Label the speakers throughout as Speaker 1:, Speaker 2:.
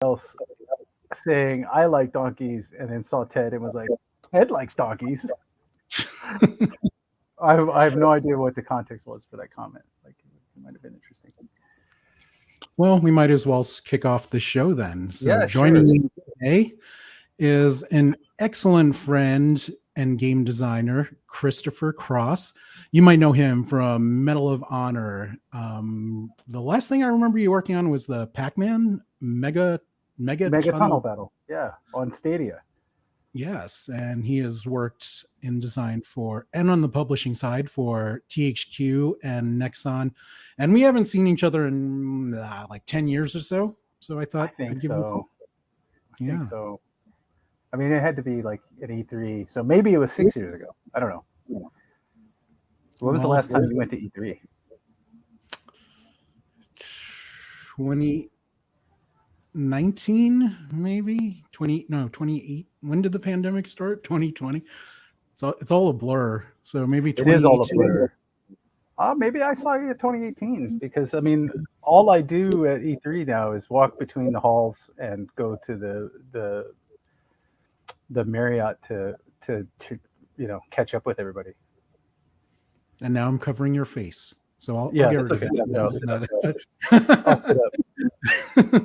Speaker 1: else saying I like donkeys, and then saw Ted and was like, Ted likes donkeys. I have no idea what the context was for that comment. Like, it might have been interesting.
Speaker 2: Well, we might as well kick off the show then. So
Speaker 1: Yeah,
Speaker 2: joining
Speaker 1: sure.
Speaker 2: me today is an excellent friend and game designer, Christopher Cross. You might know him from Medal of Honor. The last thing I remember you working on was the Pac-Man Mega
Speaker 1: Mega Tunnel
Speaker 2: Tunnel.
Speaker 1: Battle. Yeah, on Stadia.
Speaker 2: Yes, and he has worked in design for and on the publishing side for THQ and Nexon. And we haven't seen each other in like 10 years or so. So I
Speaker 1: I
Speaker 2: thought
Speaker 1: think
Speaker 2: I'd give you a
Speaker 1: so.
Speaker 2: call.
Speaker 1: I think
Speaker 2: Yeah.
Speaker 1: so. I mean, it had to be like at E3, so maybe it was 6 years ago. I don't know. When was the
Speaker 2: Well,
Speaker 1: last time you went to E3?
Speaker 2: 2019, maybe 28. When did the pandemic start? 2020. So it's all a blur. So maybe
Speaker 1: It is all a
Speaker 2: 2018.
Speaker 1: blur. Maybe I saw you at 2018 because I mean, all I do at E3 now is walk between the halls and go to the Marriott to catch up with everybody.
Speaker 2: And now I'm covering your face. So I'll
Speaker 1: Yeah,
Speaker 2: get
Speaker 1: that's
Speaker 2: rid
Speaker 1: okay.
Speaker 2: of
Speaker 1: No,
Speaker 2: it.
Speaker 1: I'll sit up.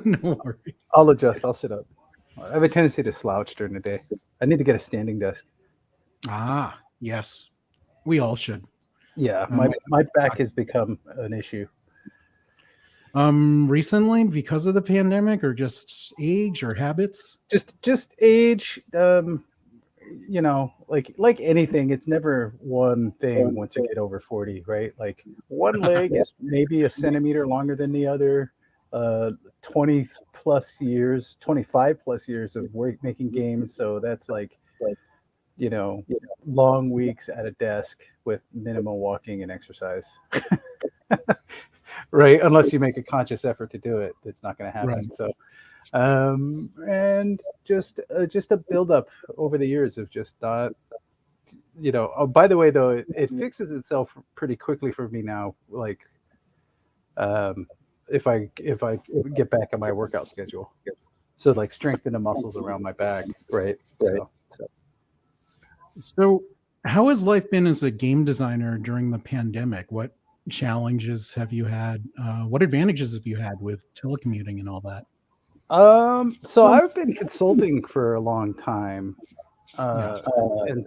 Speaker 2: No worries.
Speaker 1: I'll adjust. I'll sit up. I have a tendency to slouch during the day. I need to get a standing desk.
Speaker 2: Ah, yes. We all should.
Speaker 1: Yeah, my back has become an issue.
Speaker 2: Recently because of the pandemic or just age or habits?
Speaker 1: Just age. Like anything, it's never one thing once you get over 40, right? Like one leg is maybe a centimeter longer than the other. 20 plus years, 25 plus years of work making games. So that's like, you know, long weeks at a desk with minimal walking and exercise. Right? Unless you make a conscious effort to do it, it's not going to happen.
Speaker 2: Right.
Speaker 1: So, and just a buildup over the years of just not, Oh, by the way, though, it fixes itself pretty quickly for me now. Like, um, if I get back on my workout schedule, so like strengthen the muscles around my back, right?
Speaker 2: So, how has life been as a game designer during the pandemic? What challenges have you had? What advantages have you had with telecommuting and all that?
Speaker 1: So I've been consulting for a long time,
Speaker 2: Yeah.
Speaker 1: and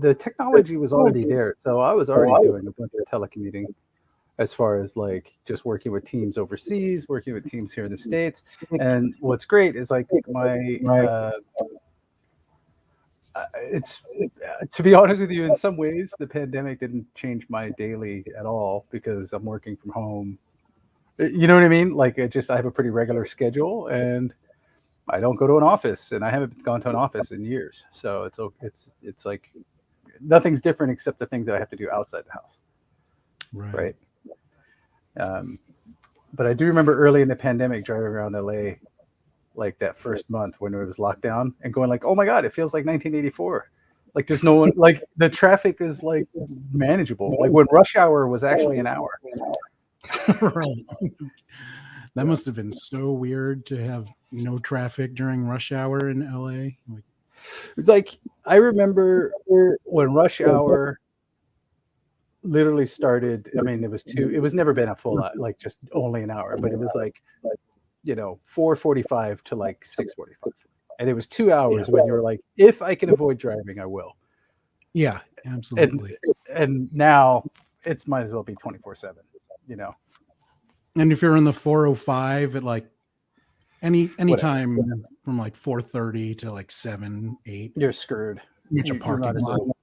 Speaker 1: the technology was already there. So I was already doing a bunch of telecommuting as far as like just working with teams overseas, working with teams here in the States. And what's great is like it's to be honest with you, in some ways, the pandemic didn't change my daily at all because I'm working from home. You know what I mean? Like I have a pretty regular schedule and I don't go to an office and I haven't gone to an office in years. So it's like nothing's different except the things that I have to do outside the house.
Speaker 2: Right.
Speaker 1: Um, but I do remember early in the pandemic driving around LA like that first month when it was locked down and going like, oh my God, it feels like 1984. Like there's no one, like the traffic is like manageable. Like when rush hour was actually an hour.
Speaker 2: Right. That must have been so weird to have no traffic during rush hour in LA.
Speaker 1: Like I remember when rush hour literally started. I mean, it was never been a full like just only an hour, but it was like 4:45 to like 6:45, and it was 2 hours when you were like, if I can avoid driving, I will.
Speaker 2: Yeah, absolutely.
Speaker 1: And now it's might as well be 24/7.
Speaker 2: And if you're in the 405 at like any
Speaker 1: Whatever.
Speaker 2: time from like 4:30 to like 7, 8,
Speaker 1: You're screwed.
Speaker 2: it's a
Speaker 1: You
Speaker 2: parking
Speaker 1: might as
Speaker 2: lot.
Speaker 1: well.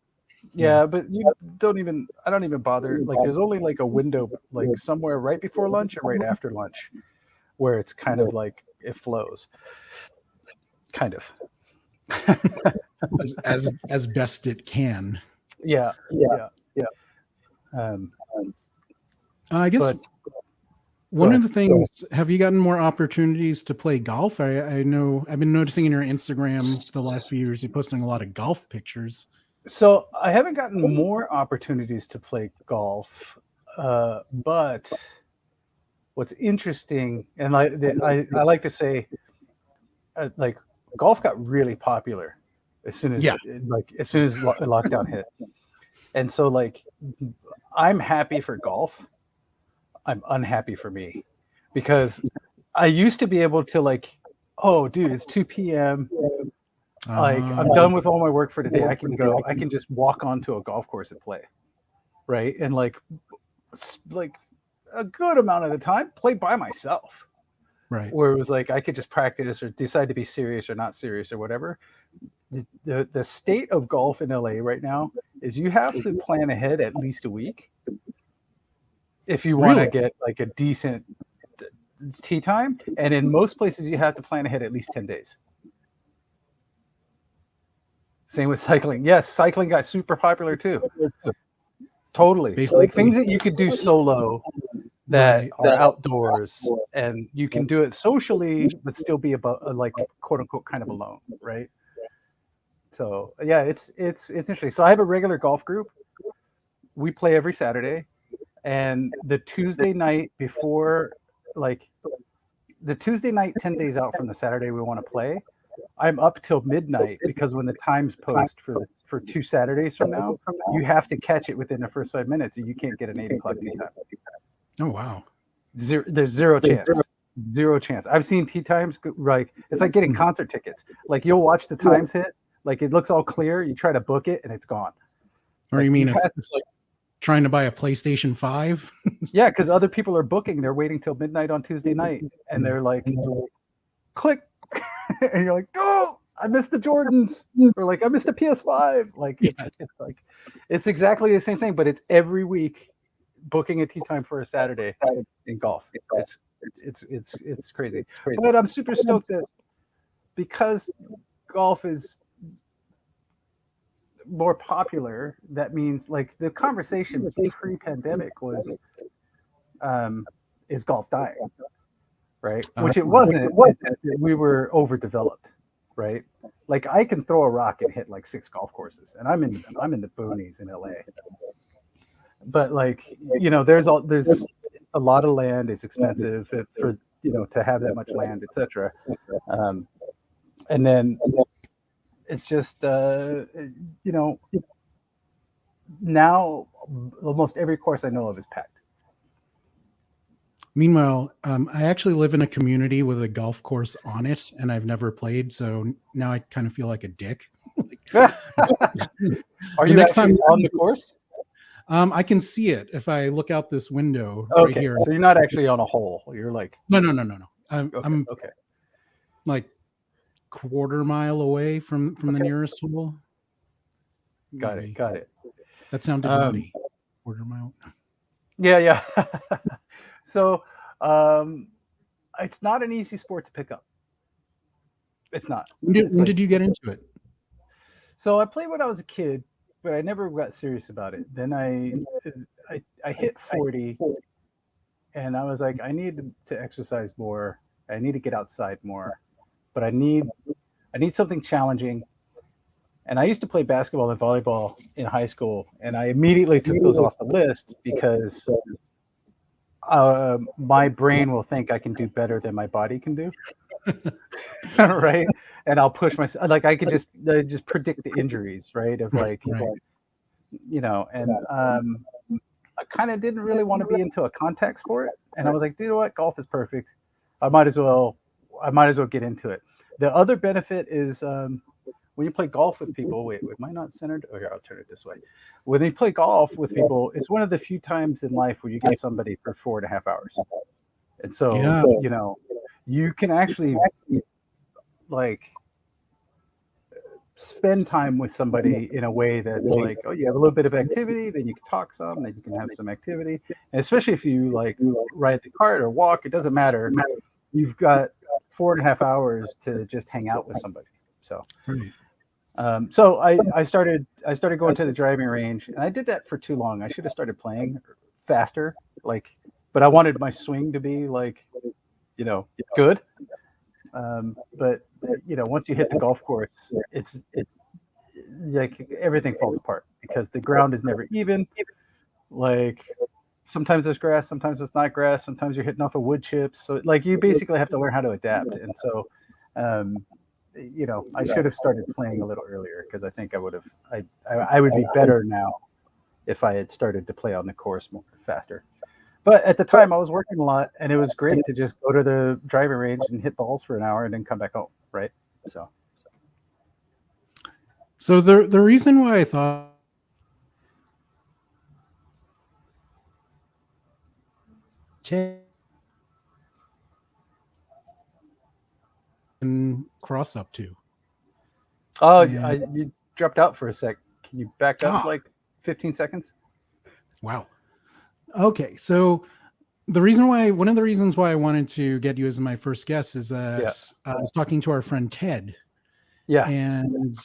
Speaker 1: Yeah, but I don't even bother. Like there's only like a window like somewhere right before lunch or right after lunch where it's kind of like it flows. Kind of.
Speaker 2: as best it can.
Speaker 1: Yeah. Um,
Speaker 2: I guess
Speaker 1: but
Speaker 2: one of the things, have you gotten more opportunities to play golf? I know I've been noticing in your Instagram the last few years, you're posting a lot of golf pictures.
Speaker 1: So I haven't gotten more opportunities to play golf, but what's interesting, and I like to say, like golf got really popular as soon as
Speaker 2: Yeah.
Speaker 1: lockdown hit, and so like I'm happy for golf. I'm unhappy for me because I used to be able to like, oh, dude, it's 2 p.m. Like I'm done with all my work for today. I can go. I can just walk onto a golf course and play, right? And like a good amount of the time, play by myself.
Speaker 2: Right.
Speaker 1: Where it was like I could just practice or decide to be serious or not serious or whatever. The state of golf in LA right now is you have to plan ahead at least a week if you want to
Speaker 2: Really?
Speaker 1: get like a decent tee time, and in most places you have to plan ahead at least 10 days. Same with cycling. Yes, cycling got super popular too. Totally.
Speaker 2: Basically,
Speaker 1: Like things that you could do solo that
Speaker 2: right.
Speaker 1: are outdoors and you can do it socially but still be about like quote unquote kind of alone, right? So yeah, it's interesting. So I have a regular golf group. We play every Saturday, and the Tuesday night before, like the Tuesday night 10 days out from the Saturday we want to play, I'm up till midnight because when the times post for 2 Saturdays from now, you have to catch it within the first 5 minutes, or you can't get an 8 o'clock tee time.
Speaker 2: Oh wow.
Speaker 1: There's zero chance. Zero chance. I've seen tee times like it's like getting concert tickets. Like you'll watch the times hit, like it looks all clear. You try to book it and it's gone.
Speaker 2: Or
Speaker 1: Like,
Speaker 2: you mean it's like trying to buy a PlayStation 5?
Speaker 1: Yeah, because other people are booking. They're waiting till midnight on Tuesday night, and they're like, click, and you're like, oh, I missed the Jordans, or like I missed a PS5. Like it's like it's exactly the same thing, but it's every week booking a tee time for a Saturday in golf. It's crazy. But I'm super stoked that because golf is more popular, that means like the conversation pre-pandemic was is golf dying, right? Which it wasn't. We were overdeveloped, right? Like I can throw a rock and hit like 6 golf courses, and I'm in the boonies in LA. But like there's a lot of land. It's expensive for to have that much land, etc. And then it's just now almost every course I know of is packed.
Speaker 2: Meanwhile, I actually live in a community with a golf course on it, and I've never played, so now I kind of feel like a dick.
Speaker 1: Are you
Speaker 2: next time
Speaker 1: on the course?
Speaker 2: I can see it if I look out this window right here.
Speaker 1: So you're not actually on a hole. You're like
Speaker 2: No. I'm
Speaker 1: okay.
Speaker 2: like quarter mile away from the nearest hole.
Speaker 1: Got it.
Speaker 2: That sounded naughty. Quarter mile.
Speaker 1: Yeah. So it's not an easy sport to pick up. It's not.
Speaker 2: When did you get into it?
Speaker 1: So I played when I was a kid, but I never got serious about it. Then I hit 40, and I was like, I need to exercise more. I need to get outside more, but I need something challenging. And I used to play basketball and volleyball in high school, and I immediately took those off the list because my brain will think I can do better than my body can do. Right. And I'll push myself. Like I could just predict the injuries, right? Of like, and I kind of didn't really want to be into a contact sport. And I was like, you know what? Golf is perfect. I might as well get into it. The other benefit is when you play golf with people, wait, am I not centered? Oh, here, I'll turn it this way. When you play golf with people, it's one of the few times in life where you get somebody for 4.5 hours. And so, you can actually like spend time with somebody in a way that's like, oh, you have a little bit of activity, then you can talk some, then you can have some activity. And especially if you like ride the cart or walk, it doesn't matter. You've got 4.5 hours to just hang out with somebody. So, so I started going to the driving range, and I did that for too long. I should have started playing faster, but I wanted my swing to be like, good. But once you hit the golf course, it's like everything falls apart because the ground is never even. Like sometimes there's grass, sometimes it's not grass, sometimes you're hitting off of wood chips. So like you basically have to learn how to adapt. And so You know, I should have started playing a little earlier because I think I would have. I would be better now if I had started to play on the course more faster. But at the time, I was working a lot, and it was great to just go to the driving range and hit balls for an hour and then come back home, right?
Speaker 2: So the reason why I thought Cross up to.
Speaker 1: Oh,
Speaker 2: And,
Speaker 1: you dropped out for a sec. Can you back up
Speaker 2: ah,
Speaker 1: like 15 seconds?
Speaker 2: wow. Okay, so one of the reasons why I wanted to get you as my first guest is
Speaker 1: Yeah,
Speaker 2: that I was talking to our friend Ted,
Speaker 1: yeah,
Speaker 2: and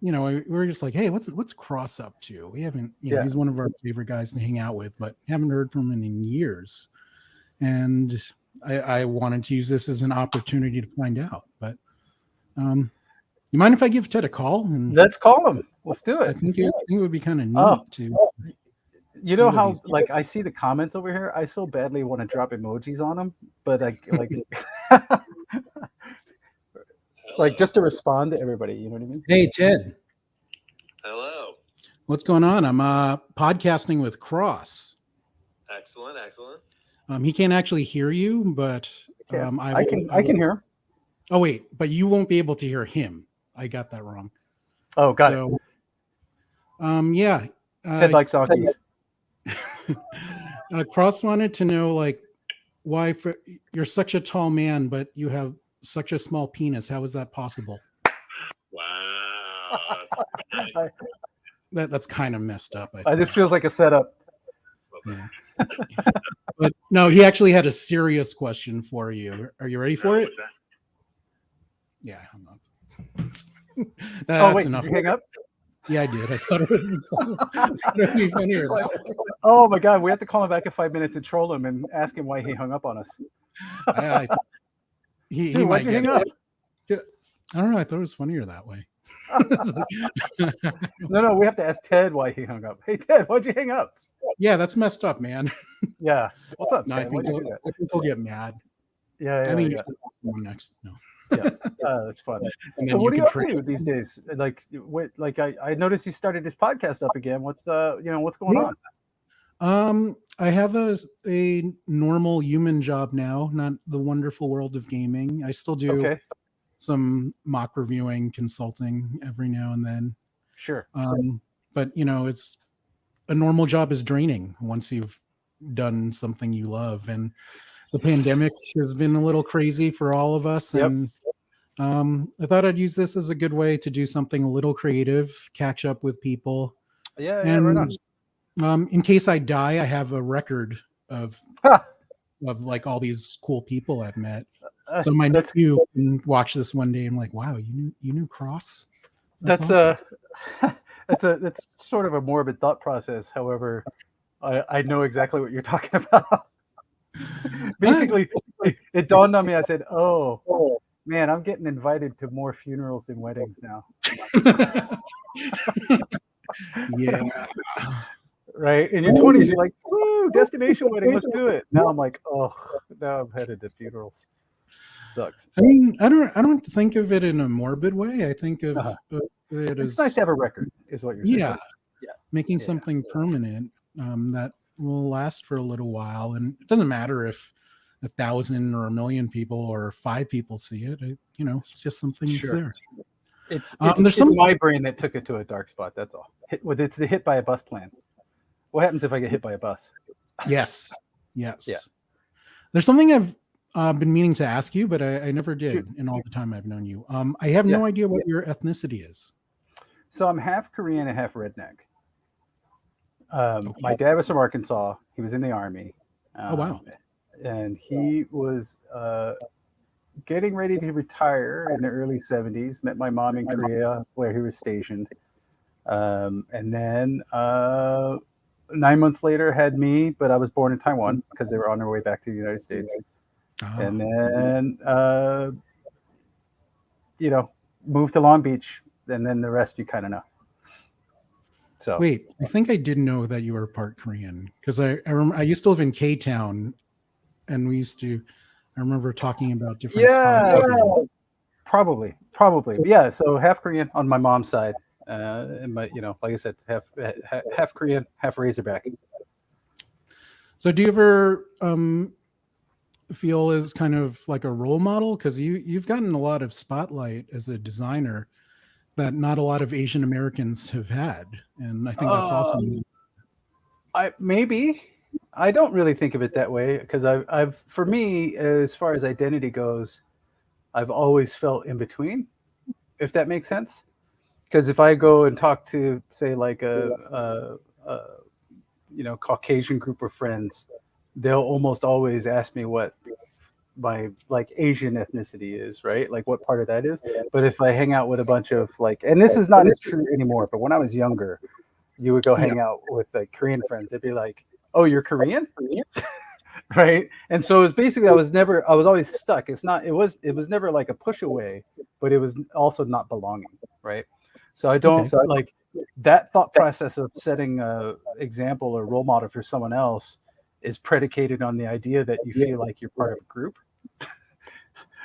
Speaker 2: we were just like, hey, what's Cross up to? We haven't,
Speaker 1: yeah.
Speaker 2: he's one of our favorite guys to hang out with, but haven't heard from him in years. And I wanted to use this as an opportunity to find out. But you mind if I give Ted a call? And
Speaker 1: Let's call him. Let's do
Speaker 2: I
Speaker 1: it.
Speaker 2: think it would be kind of
Speaker 1: Oh,
Speaker 2: neat to
Speaker 1: you
Speaker 2: see
Speaker 1: know
Speaker 2: what
Speaker 1: how
Speaker 2: he's.
Speaker 1: like I see the comments over here. I so badly want to drop emojis on them, but I like like just to respond to everybody. You know what I mean?
Speaker 2: Hey Ted,
Speaker 3: Hello.
Speaker 2: what's going on? I'm podcasting with Cross.
Speaker 3: Excellent.
Speaker 2: He can't actually hear you, but
Speaker 1: Yeah,
Speaker 2: I
Speaker 1: can hear him.
Speaker 2: Oh wait, but you won't be able to hear him. I got that wrong.
Speaker 1: Oh, got it.
Speaker 2: So, yeah.
Speaker 1: Ted likes donkeys.
Speaker 2: Cross wanted to know like why you're such a tall man, but you have such a small penis. How is that possible?
Speaker 3: Wow.
Speaker 2: That's kind of messed up. I
Speaker 1: This feels like a setup.
Speaker 2: Yeah. But no, he actually had a serious question for you. Are you ready for it? Yeah, I'm not. That's
Speaker 1: Wait,
Speaker 2: enough.
Speaker 1: did you hang up?
Speaker 2: Yeah, I did. I thought it would be funnier that way.
Speaker 1: Oh my God, we have to call him back in 5 minutes and troll him and ask him why he hung up on us.
Speaker 2: He
Speaker 1: Dude,
Speaker 2: might
Speaker 1: why'd you
Speaker 2: get
Speaker 1: hang up?
Speaker 2: it. I don't know. I thought it was funnier that way.
Speaker 1: No, we have to ask Ted why he hung up. Hey Ted, why'd you hang up?
Speaker 2: Yeah, that's messed up, man.
Speaker 1: Yeah. What's up,
Speaker 2: No,
Speaker 1: Ted? Why'd you do that?
Speaker 2: I think he'll get mad.
Speaker 1: Yeah,
Speaker 2: I think
Speaker 1: yeah.
Speaker 2: you should ask him next. No.
Speaker 1: Yeah. That's fun.
Speaker 2: And
Speaker 1: So
Speaker 2: then
Speaker 1: what are you up
Speaker 2: trade.
Speaker 1: to these days? Like, I noticed you started this podcast up again. What's what's going on?
Speaker 2: I have a normal human job now, not the wonderful world of gaming. I still do
Speaker 1: Okay.
Speaker 2: some mock reviewing, consulting every now and then.
Speaker 1: Sure.
Speaker 2: But it's a normal job is draining once you've done something you love, and the pandemic has been a little crazy for all of us.
Speaker 1: Yep.
Speaker 2: And I thought I'd use this as a good way to do something a little creative, catch up with people.
Speaker 1: Yeah,
Speaker 2: And
Speaker 1: right on.
Speaker 2: in case I die, I have a record of
Speaker 1: Ha!
Speaker 2: of like all these cool people I've met. So my nephew can watch this one day and I'm like, wow, you knew Cross?
Speaker 1: That's
Speaker 2: awesome.
Speaker 1: That's sort of a morbid thought process. However, I know exactly what you're talking about. Basically, it dawned on me. I said, "Oh man, I'm getting invited to more funerals and weddings now."
Speaker 2: Yeah.
Speaker 1: Right? In your 20s, you're like, "Woo, destination wedding, let's do it." Now I'm like, "Oh, now I'm headed to funerals." Sucks.
Speaker 2: I mean, I don't think of it in a morbid way. I think of it as
Speaker 1: It's nice to have a record, is what you're saying.
Speaker 2: Yeah, making something permanent that will last for a little while, and it doesn't matter if 1,000 or 1,000,000 people or 5 people see it. It's just something that's there.
Speaker 1: It's my brain that took it to a dark spot. That's all. It's the hit by a bus plan. What happens if I get hit by a bus?
Speaker 2: Yes.
Speaker 1: Yeah.
Speaker 2: There's something I've been meaning to ask you, but I never did in all the time I've known you. I have no idea what your ethnicity is.
Speaker 1: So I'm half Korean and half redneck. My dad was from Arkansas. He was in the Army.
Speaker 2: Oh, wow.
Speaker 1: And he was getting ready to retire in the early 70s. Met my mom in Korea, where he was stationed. And then 9 months later, had me, but I was born in Taiwan because they were on their way back to the United States. Oh. And then, moved to Long Beach. And then the rest you kind of know. So
Speaker 2: wait, I think I did know that you were part Korean because I remember I used to live in K-Town, and I remember talking about different spots.
Speaker 1: Probably. Yeah. So half Korean on my mom's side, and my, like I said, half Korean, half Razorback.
Speaker 2: So do you ever feel as kind of like a role model? Because you've gotten a lot of spotlight as a designer that not a lot of Asian Americans have had, and I think that's awesome.
Speaker 1: Maybe I don't really think of it that way because I've for me, as far as identity goes, I've always felt in between, if that makes sense. Because if I go and talk to, say, like a Caucasian group of friends, they'll almost always ask me what my like Asian ethnicity is, right? Like what part of that is. But if I hang out with a bunch of like, and this is not as true anymore, but when I was younger, you would go
Speaker 2: Yeah.
Speaker 1: hang out with like Korean friends. They'd be like, "Oh, you're Korean?" Right? And so it was basically I was always stuck. It was never like a push away, but it was also not belonging, right? So I don't
Speaker 2: Okay.
Speaker 1: like that thought process of setting a example or role model for someone else is predicated on the idea that you feel like you're part of a group,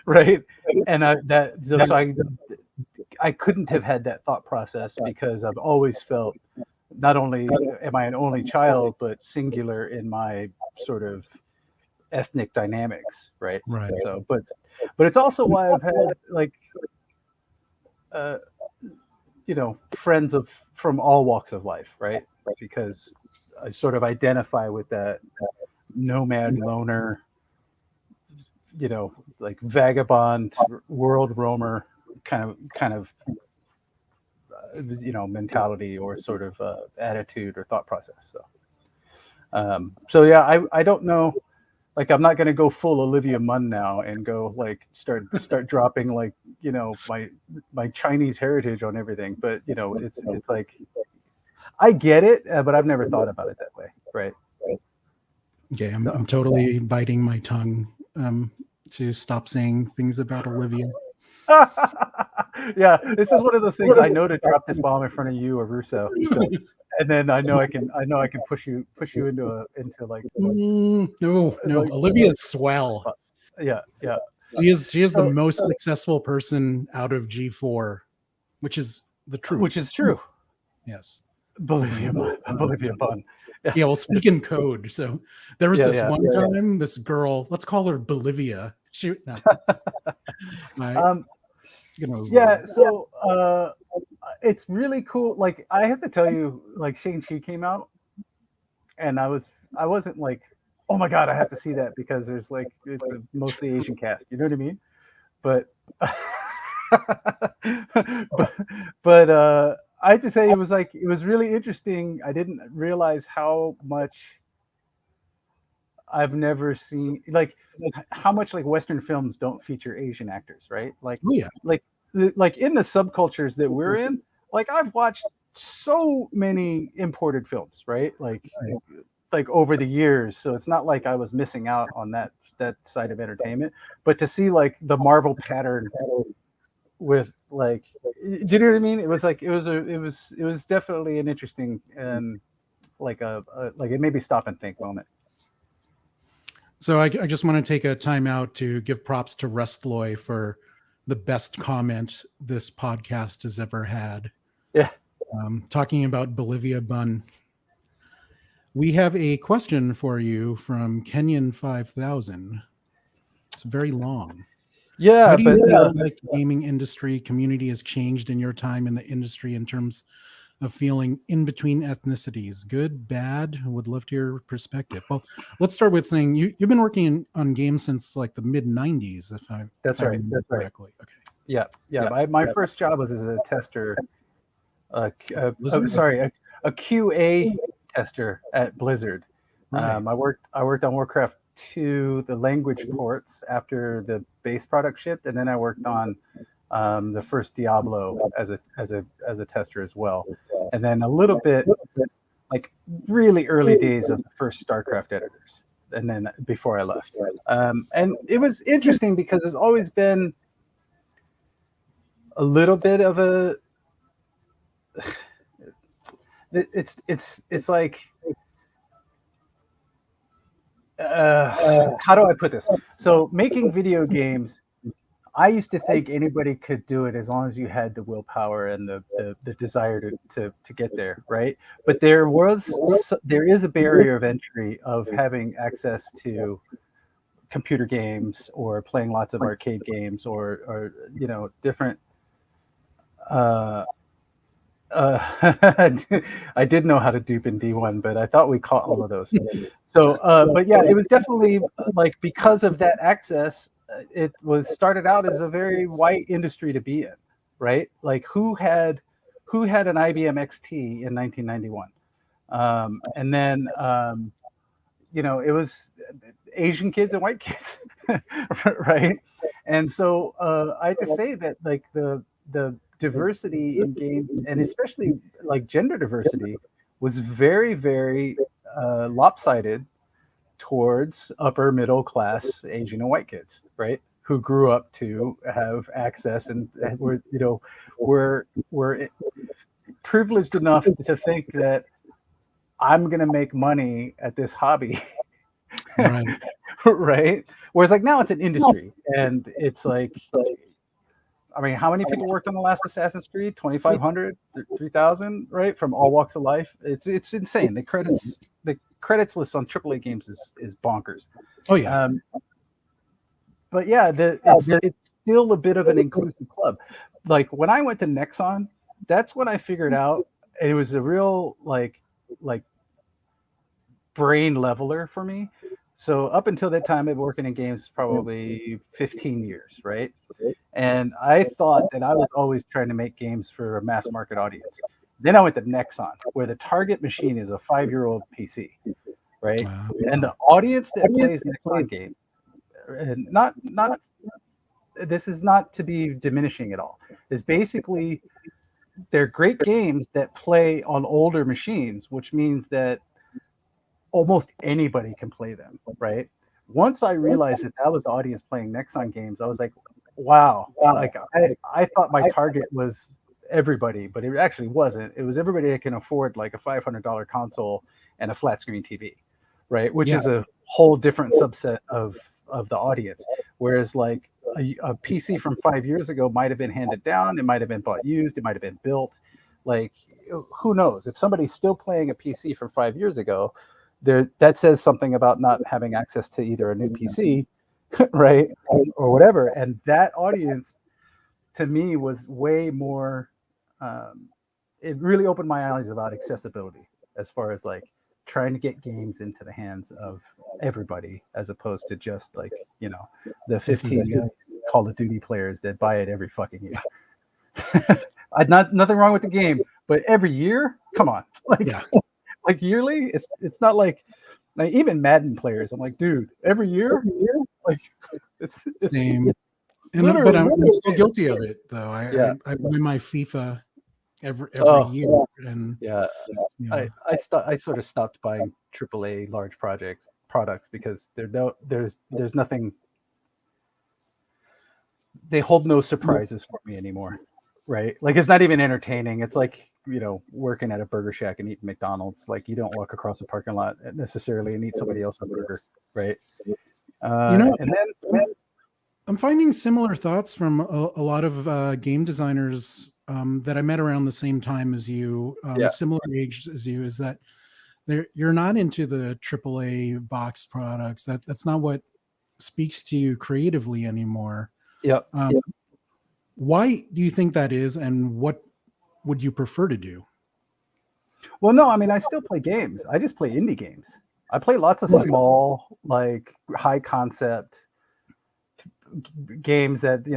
Speaker 1: right? And I couldn't have had that thought process because I've always felt not only am I an only child, but singular in my sort of ethnic dynamics, right?
Speaker 2: Right.
Speaker 1: So, but it's also why I've had like uh, friends from all walks of life, right? Because I sort of identify with that nomad loner, like vagabond world roamer kind of mentality or sort of attitude or thought process. So yeah, I don't know. Like I'm not gonna go full Olivia Munn now and go like start dropping like my Chinese heritage on everything. But it's like I get it, but I've never thought about it that way, right?
Speaker 2: Okay, I'm
Speaker 1: So
Speaker 2: totally biting my tongue to stop saying things about Olivia.
Speaker 1: yeah, this is one of those things I know to drop this bomb in front of you or Russo, and then I know I can push you into like
Speaker 2: No,
Speaker 1: like
Speaker 2: Olivia's swell.
Speaker 1: yeah.
Speaker 2: She is the
Speaker 1: So,
Speaker 2: most successful person out of G4, which is the truth.
Speaker 1: which is true.
Speaker 2: Yes.
Speaker 1: Bolivia Bun. Yeah.
Speaker 2: Yeah, well, speak in code. So there was this one
Speaker 1: Yeah.
Speaker 2: time, this girl, let's call her Bolivia. She, no.
Speaker 1: Yeah, so it's really cool. Like I have to tell you, like Shang-Chi came out, and I wasn't like, oh my god, I have to see that because there's like it's a mostly Asian cast. You know what I mean? But but I have to say it was really interesting. I didn't realize how much I've never seen like how much like Western films don't feature Asian actors, right?
Speaker 2: Oh yeah.
Speaker 1: Like in the subcultures that we're in, like I've watched so many imported films, right? Like over the years. So it's not like I was missing out on that side of entertainment. But to see like the Marvel pattern with like, do you know what I mean? It was like it was definitely an interesting and like like it made me stop and think moment.
Speaker 2: So I just want to take a time out to give props to Restloy for the best comment this podcast has ever had.
Speaker 1: Yeah.
Speaker 2: Talking about Bolivia Bun. We have a question for you from Kenyan 5000. It's very long.
Speaker 1: Yeah,
Speaker 2: How do you feel like the gaming industry community has changed in your time in the industry in terms of feeling in between ethnicities? Good, bad? Would love to hear your perspective. Well, let's start with saying you've been working on games since like the mid 90s, if I remember correctly. Okay.
Speaker 1: Yeah. My first job was as a tester. A QA tester at Blizzard.
Speaker 2: Right.
Speaker 1: I worked on Warcraft 2, the language ports after the base product shipped, and then I worked on the first Diablo as a tester as well, and then a little bit like really early days of the first StarCraft editors, and then before I left. And it was interesting because there's always been a little bit of a it's like how do I put this? So making video games I used to think anybody could do it as long as you had the willpower and the desire to get there, right? But there is a barrier of entry of having access to computer games or playing lots of arcade games or different. Uh, I did know how to dupe in D1, but I thought we caught all of those. So, but yeah, it was definitely like because of that access, it was started out as a very white industry to be in, right? Like who had an IBM XT in 1991, and then it was Asian kids and white kids, right? And so I have to say that like the diversity in games, and especially like gender diversity, was very, very lopsided towards upper middle class Asian and white kids, right? Who grew up to have access and were privileged enough to think that I'm gonna make money at this hobby.
Speaker 2: Right.
Speaker 1: Right? Whereas like now it's an industry and it's like I mean, how many people worked on the last Assassin's Creed? 2,500, 3,000, right? From all walks of life. It's insane. The credits list on AAA games is bonkers.
Speaker 2: Oh yeah.
Speaker 1: But yeah, it's still a bit of an inclusive club. Like when I went to Nexon, that's when I figured out it was a real like brain leveler for me. So up until that time, I've been working in games probably 15 years, right? And I thought that I was always trying to make games for a mass market audience. Then I went to Nexon, where the target machine is a 5-year-old PC, right? And the audience that plays Nexon games, and not this is not to be diminishing at all. Is basically they're great games that play on older machines, which means that almost anybody can play them, right? Once I realized that was the audience playing Nexon games, I was like, wow. Like I thought my target was everybody, but it actually wasn't. It was everybody that can afford like a $500 console and a flat screen TV, right? Which is a whole different subset of the audience. Whereas like a PC from 5 years ago might have been handed down, it might have been bought used, it might have been built. Like who knows? If somebody's still playing a PC from 5 years ago, that says something about not having access to either a new PC, right, or whatever. And that audience, to me, was way more. It really opened my eyes about accessibility, as far as like trying to get games into the hands of everybody, as opposed to just like the 15 million Call of Duty players that buy it every fucking year. Nothing wrong with the game, but every year, come on, like yearly, it's not like even Madden players. I'm like, dude, every year, like it's
Speaker 2: same. But I'm still guilty of it though. I buy my FIFA every year, and
Speaker 1: I sort of stopped buying AAA large products because there's nothing. They hold no surprises for me anymore, right? Like it's not even entertaining. It's like working at a burger shack and eating McDonald's. Like you don't walk across the parking lot necessarily and eat somebody else's burger, right? And then
Speaker 2: I'm finding similar thoughts from a lot of game designers that I met around the same time as you, similar age as you. Is that you're not into the AAA box products? That's not what speaks to you creatively anymore.
Speaker 1: Yep.
Speaker 2: Why do you think that is, and what would you prefer to do?
Speaker 1: Well, no, I mean, I still play games. I just play indie games. I play lots of small, like high concept games that,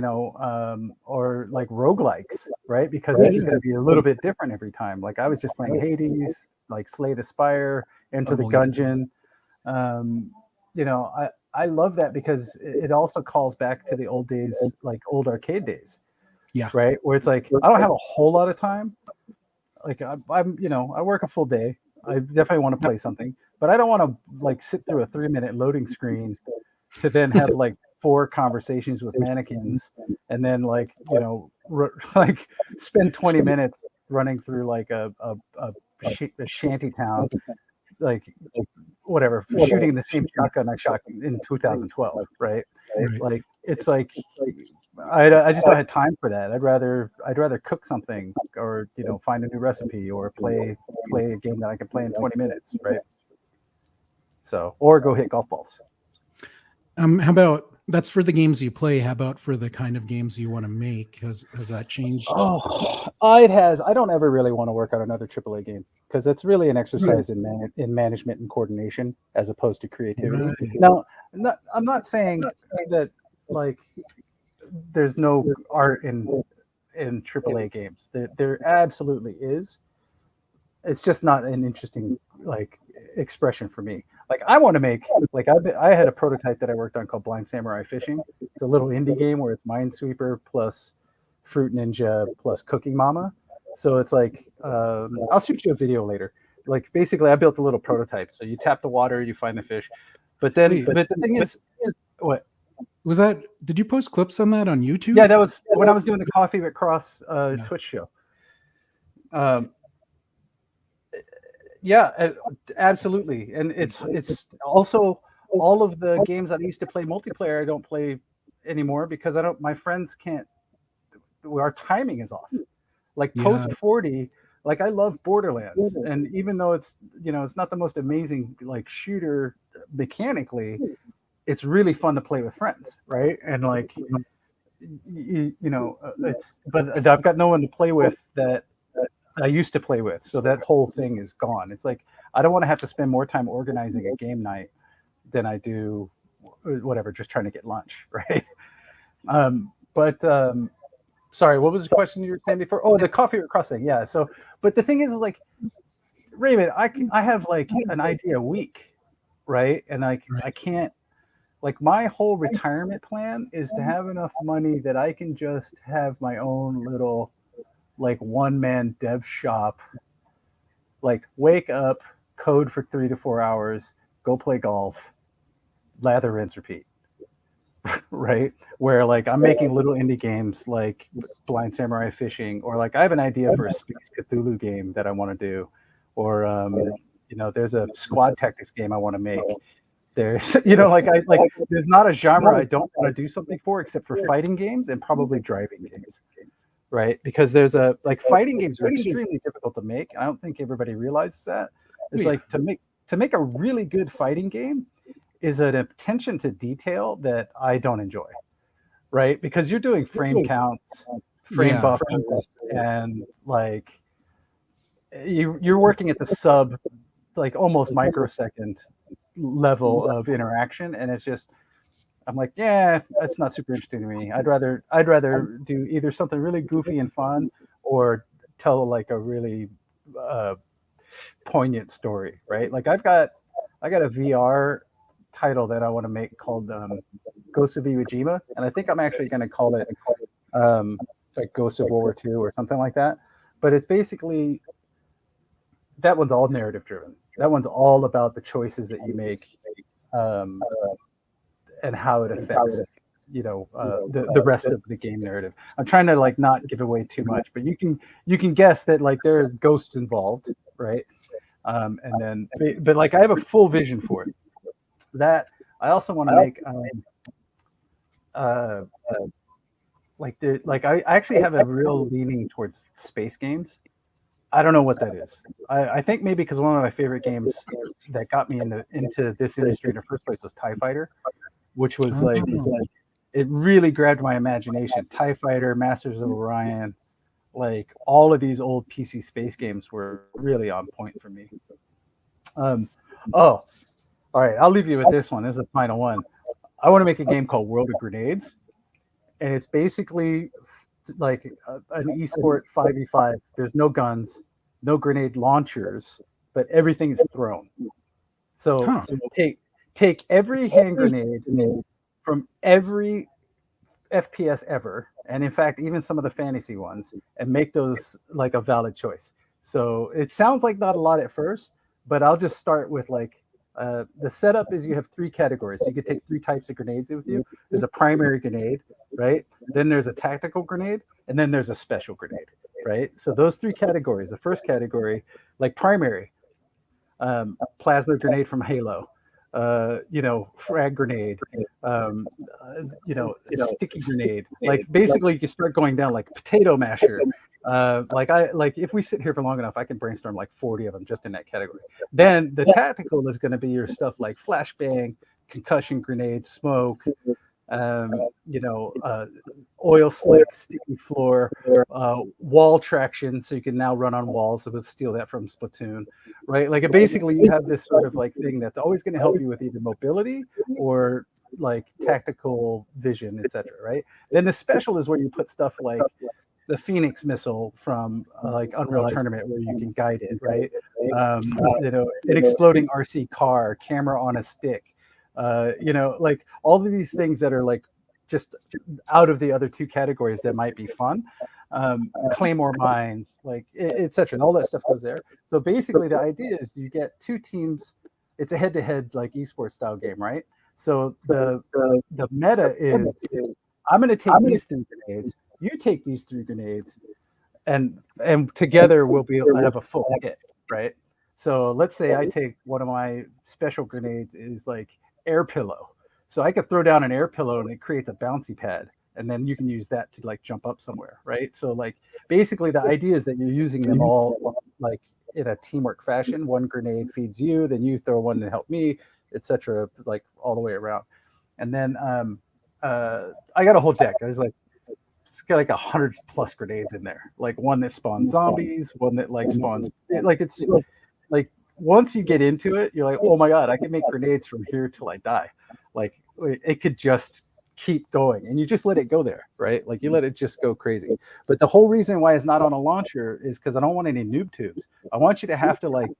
Speaker 1: or like roguelikes, right? Because this is going to be a little bit different every time. Like I was just playing Hades, like Slay the Spire, Enter the Gungeon. I love that because it also calls back to the old days, like old arcade days.
Speaker 2: Yeah.
Speaker 1: Right. Where it's like, I don't have a whole lot of time. Like I work a full day. I definitely want to play something, but I don't want to like sit through a 3-minute loading screen to then have like 4 conversations with mannequins and then like, like spend 20 minutes running through like a shanty town, like whatever, shooting the same shotgun I shot in 2012. Right. Like, it's like, I just don't have time for that. I'd rather cook something, or find a new recipe, or play a game that I can play in 20 minutes, right? So, or go hit golf balls.
Speaker 2: How about that's for the games you play? How about for the kind of games you want to make? Has that changed?
Speaker 1: Oh, it has. I don't ever really want to work on another AAA game because it's really an exercise in management and coordination as opposed to creativity.
Speaker 2: Right.
Speaker 1: Now, I'm not saying that like there's no art in AAA games. There absolutely is. It's just not an interesting like expression for me. Like I want to make like I had a prototype that I worked on called Blind Samurai Fishing. It's a little indie game where it's Minesweeper plus Fruit Ninja plus Cooking Mama. So it's like I'll shoot you a video later. Like basically, I built a little prototype. So you tap the water, you find the fish, but the thing is what
Speaker 2: Was that? Did you post clips on that on YouTube?
Speaker 1: Yeah, that was when I was doing the Coffee with Cross Twitch show. Yeah, absolutely, and it's also all of the games that I used to play multiplayer I don't play anymore because I don't. My friends can't. Our timing is off. Like Toast 40, like I love Borderlands, and even though it's it's not the most amazing like shooter mechanically, it's really fun to play with friends, right? And like it's but I've got no one to play with that I used to play with, so that whole thing is gone. It's like I don't want to have to spend more time organizing a game night than I do whatever, just trying to get lunch, right? Sorry, what was the question you were saying before? Oh, the coffee or crossing, yeah. So, but the thing is like, Raymond, I have like an idea a week, right? And I can't. Like my whole retirement plan is to have enough money that I can just have my own little like one-man dev shop, like wake up, code for 3 to 4 hours, go play golf, lather, rinse, repeat. Right? Where like I'm making little indie games like Blind Samurai Fishing, or like I have an idea for a Space Cthulhu game that I want to do, or there's a squad tactics game I want to make. There's there's not a genre I don't want to do something for except for fighting games and probably driving games. Right? Because there's fighting games are extremely difficult to make. I don't think everybody realizes that. It's like to make a really good fighting game is an attention to detail that I don't enjoy. Right? Because you're doing frame counts, frame buffers, and like you're working at the sub like almost microsecond level of interaction, and it's just I'm like, yeah, that's not super interesting to me. I'd rather do either something really goofy and fun or tell like a really poignant story, right? Like I got a VR title that I want to make called Ghost of Iwo Jima, and I think I'm actually going to call it like Ghost of World War II or something like that. But it's basically that one's all narrative driven. That one's all about the choices that you make. And how it affects the rest of the game narrative. I'm trying to like not give away too much, but you can guess that like there are ghosts involved, right? And then but like I have a full vision for it. That I also want to make I actually have a real leaning towards space games. I don't know what that is. I think maybe because one of my favorite games that got me into this industry in the first place was TIE Fighter, which was like it really grabbed my imagination. TIE Fighter, Masters of Orion, like all of these old PC space games were really on point for me. All right, I'll leave you with this one. This is the final one. I want to make a game called World of Grenades, and it's basically like an esport 5v5. There's no guns, no grenade launchers, but everything is thrown. So take every hand grenade from every FPS ever, and in fact, even some of the fantasy ones, and make those like a valid choice. So it sounds like not a lot at first, but I'll just start with like the setup is you have 3 categories. So you could take 3 types of grenades with you. There's a primary grenade, right? Then there's a tactical grenade, and then there's a special grenade, right? So those 3 categories. The first category, like primary, plasma grenade from Halo, frag grenade, sticky grenade. Like basically, you can start going down like potato masher. Like if we sit here for long enough, I can brainstorm like 40 of them just in that category. Then the tactical is going to be your stuff like flashbang, concussion grenade, smoke, um, you know, uh, oil slick, sticky floor, wall traction, so you can now run on walls. So we'll steal that from Splatoon, right? Like basically, you have this sort of like thing that's always going to help you with either mobility or like tactical vision, etc. Right? Then the special is where you put stuff like the Phoenix missile from like Unreal Tournament, where you can guide it, right? An exploding RC car, camera on a stick, like all of these things that are like just out of the other two categories that might be fun. Claymore mines, like etc. All that stuff goes there. So basically, the idea is you get two teams. It's a head-to-head like esports style game, right? So the meta is I'm going to take these three grenades. You take these three grenades, and together we'll have a full hit, right? So let's say I take one of my special grenades is like air pillow. So I could throw down an air pillow and it creates a bouncy pad, and then you can use that to like jump up somewhere, right? So like basically the idea is that you're using them all like in a teamwork fashion. One grenade feeds you, then you throw one to help me, etc. Like all the way around. And then I got a whole deck. I was like, it's got like 100+ grenades in there. Like one that spawns zombies, one that like spawns like it's like once you get into it, you're like, oh my god, I can make grenades from here till I die. Like it could just keep going, and you just let it go there, right? Like you let it just go crazy. But the whole reason why it's not on a launcher is because I don't want any noob tubes. I want you to have to like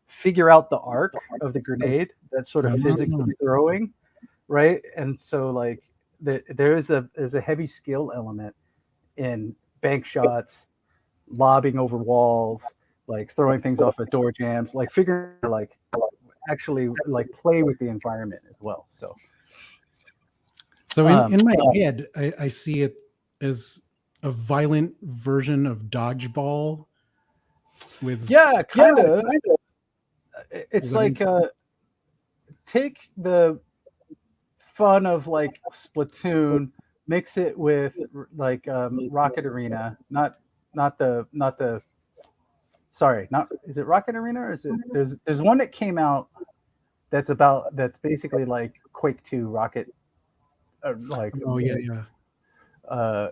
Speaker 1: figure out the arc of the grenade, that sort of physics of throwing, right? And so like there's a heavy skill element in bank shots, lobbing over walls, like throwing things off of door jams, like figuring like actually like play with the environment as well. So
Speaker 2: in my head, I see it as a violent version of dodgeball with
Speaker 1: kind of. It's like take the fun of like Splatoon, mix it with like Rocket Arena, not the sorry, not is it Rocket Arena or is it there's one that came out that's basically like Quake 2 Rocket like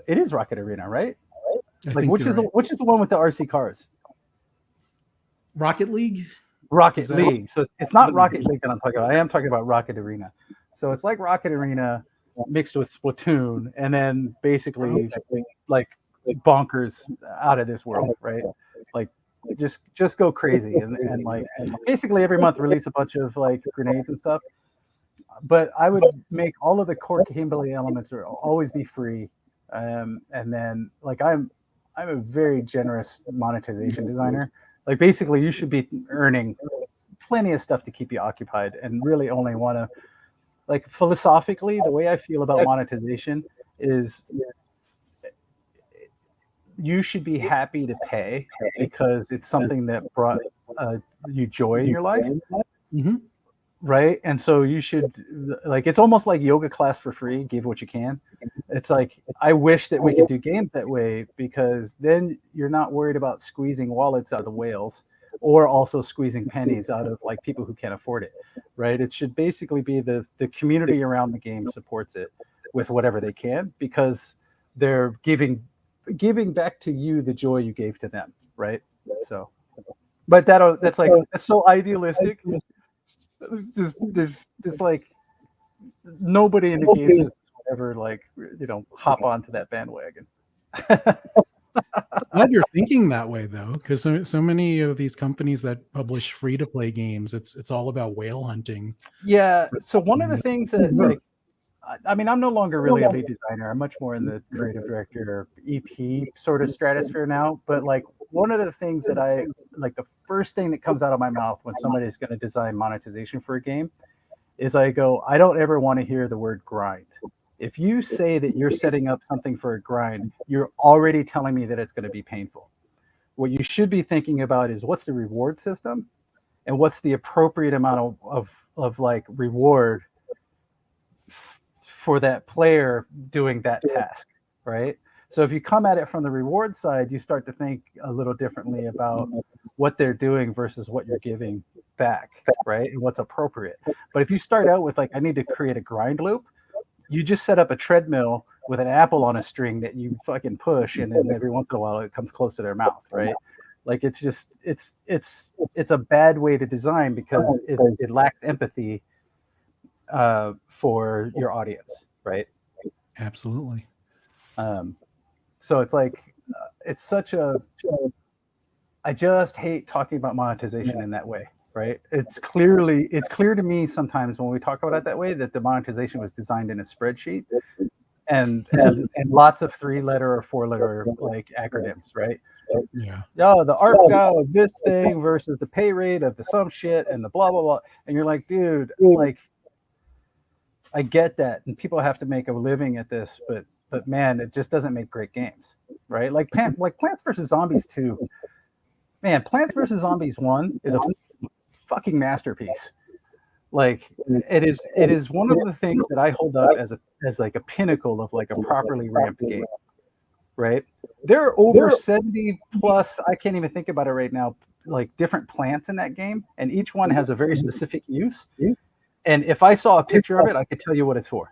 Speaker 1: it is Rocket Arena, right? Like which is the one with the RC cars?
Speaker 2: Rocket League?
Speaker 1: Rocket League. So it's not Rocket League that I'm talking about. I am talking about Rocket Arena. So it's like Rocket Arena mixed with Splatoon, and then basically like bonkers out of this world, right? Like just go crazy and like basically every month release a bunch of like grenades and stuff. But I would make all of the core capability elements always be free, and then like I'm a very generous monetization designer. Like basically you should be earning plenty of stuff to keep you occupied, and really only want to like philosophically the way I feel about monetization is you should be happy to pay because it's something that brought you joy in your life.
Speaker 2: Mm-hmm.
Speaker 1: Right. And so you should like it's almost like yoga class for free, give what you can. It's like I wish that we could do games that way, because then you're not worried about squeezing wallets out of the whales or also squeezing pennies out of like people who can't afford it. Right. It should basically be the community around the game supports it with whatever they can, because they're giving back to you the joy you gave to them. Right. So but that's so idealistic. There's like nobody in the game business would ever like hop onto that bandwagon.
Speaker 2: Glad you're thinking that way though, because so many of these companies that publish free to play games, it's all about whale hunting.
Speaker 1: Yeah. So one of the things that like I mean, I'm no longer really a lead designer. I'm much more in the creative director or EP sort of stratosphere now. But like one of the things that I like, the first thing that comes out of my mouth when somebody's going to design monetization for a game is I go, I don't ever want to hear the word grind. If you say that you're setting up something for a grind, you're already telling me that it's going to be painful. What you should be thinking about is what's the reward system and what's the appropriate amount of like reward for that player doing that task, right? So if you come at it from the reward side, you start to think a little differently about what they're doing versus what you're giving back, right? And what's appropriate. But if you start out with like, I need to create a grind loop, you just set up a treadmill with an apple on a string that you fucking push, and then every once in a while it comes close to their mouth, right? Like it's just it's a bad way to design because it lacks empathy for your audience, right?
Speaker 2: Absolutely.
Speaker 1: So it's like it's such a. I just hate talking about monetization in that way, right? It's clear to me sometimes when we talk about it that way that the monetization was designed in a spreadsheet and lots of 3-letter or 4-letter like acronyms, right?
Speaker 2: Yeah.
Speaker 1: Oh, the ARPDAU of this thing versus the pay rate of the some shit and the blah blah blah, and you're like, dude, like, I get that, and people have to make a living at this, but man, it just doesn't make great games, right? Like Plants vs Zombies 2. Man, Plants vs Zombies 1 is a fucking masterpiece. Like it is one of the things that I hold up as like a pinnacle of like a properly ramped game. Right? There are over 70 plus, I can't even think about it right now, like different plants in that game, and each one has a very specific use. And if I saw a picture of it, I could tell you what it's for.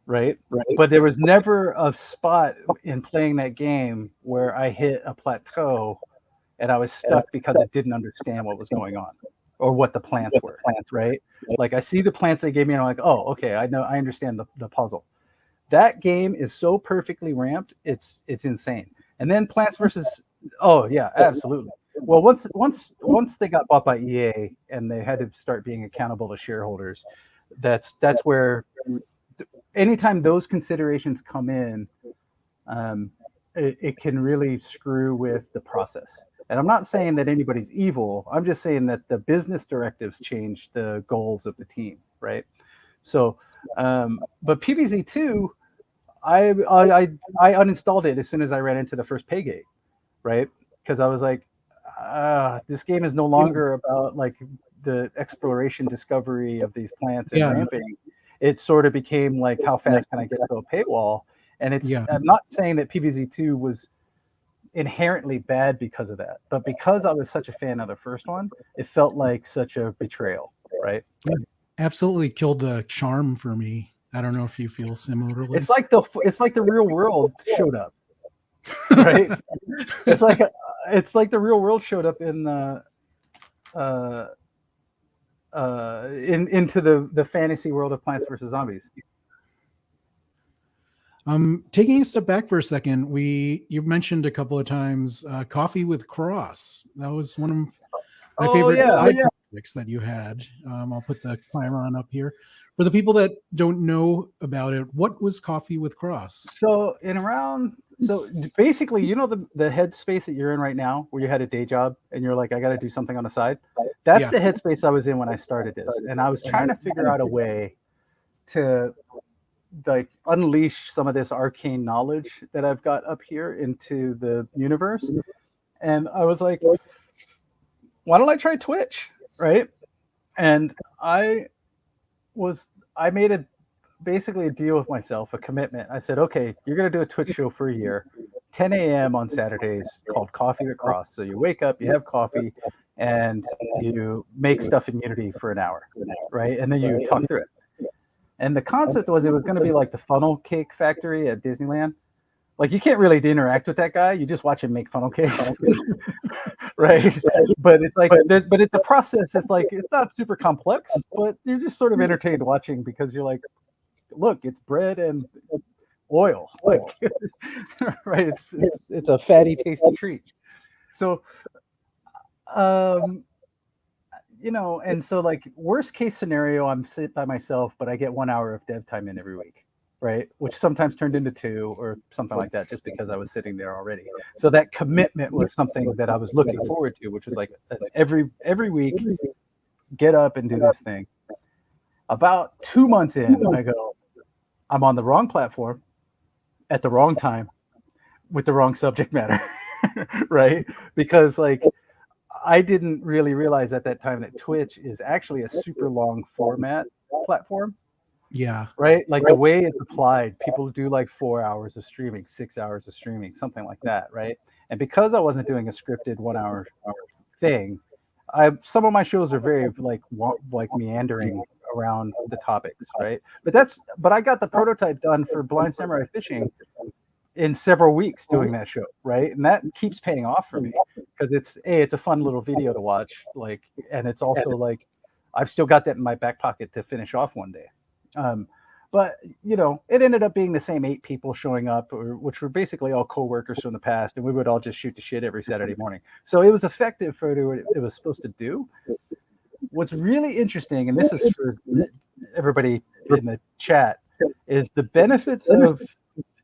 Speaker 1: Right? But there was never a spot in playing that game where I hit a plateau and I was stuck because I didn't understand what was going on or what the plants were. Right? Like I see the plants they gave me and I'm like, oh, okay, I understand the puzzle. That game is so perfectly ramped, it's insane. And then Plants vs. Oh yeah, absolutely. Well, once they got bought by EA and they had to start being accountable to shareholders, that's where anytime those considerations come in, it can really screw with the process. And I'm not saying that anybody's evil. I'm just saying that the business directives change the goals of the team, right? So, but PvZ2, I uninstalled it as soon as I ran into the first pay gate, right? Because I was like, this game is no longer about like the exploration discovery of these plants and ramping. It sort of became like, how fast can I get to a paywall? And I'm not saying that PvZ2 was inherently bad because of that, but because I was such a fan of the first one, it felt like such a betrayal, right?
Speaker 2: Absolutely killed the charm for me. I don't know if you feel similarly.
Speaker 1: It's like the real world showed up, right? It's like the real world showed up in the into the fantasy world of Plants vs Zombies.
Speaker 2: Taking a step back for a second, you mentioned a couple of times Coffee with Cross. That was one of my favorite side projects that you had. I'll put the timer on up here. For the people that don't know about it, what was Coffee with Cross?
Speaker 1: So basically, you know the headspace that you're in right now, where you had a day job and you're like, I got to do something on the side. That's the headspace I was in when I started this, and I was trying to figure out a way to like unleash some of this arcane knowledge that I've got up here into the universe. And I was like, why don't I try Twitch? Right. And I made basically a deal with myself, a commitment. I said, okay, you're going to do a Twitch show for a year, 10 a.m. on Saturdays, called Coffee with Cross. So you wake up, you have coffee, and you make stuff in Unity for an hour, right? And then you talk through it. And the concept was it was going to be like the funnel cake factory at Disneyland. Like you can't really interact with that guy. You just watch him make funnel cakes, right? But it's like, but it's a process. It's like, it's not super complex, but you're just sort of entertained watching because you're like, look, it's bread and oil, like, right? It's a fatty, tasty treat. So, you know, and so like worst case scenario, I'm sitting by myself, but I get 1 hour of dev time in every week, right? Which sometimes turned into 2 or something like that, just because I was sitting there already. So that commitment was something that I was looking forward to, which was like every week, get up and do this thing. About 2 months in, I go, I'm on the wrong platform at the wrong time with the wrong subject matter, right? Because like I didn't really realize at that time that Twitch is actually a super long format platform,
Speaker 2: Yeah.
Speaker 1: right? Like the way it's applied, people do like 4 hours of streaming, 6 hours of streaming, something like that, right? And because I wasn't doing a scripted 1 hour thing, some of my shows are very like meandering around the topics, right? But I got the prototype done for Blind Samurai Fishing in several weeks doing that show, right? And that keeps paying off for me because it's a fun little video to watch, like, and it's also like I've still got that in my back pocket to finish off one day. Um, but it ended up being the same 8 people showing up, which were basically all coworkers from the past, and we would all just shoot the shit every Saturday morning. So it was effective for what it was supposed to do. What's really interesting, and this is for everybody in the chat, is the benefits of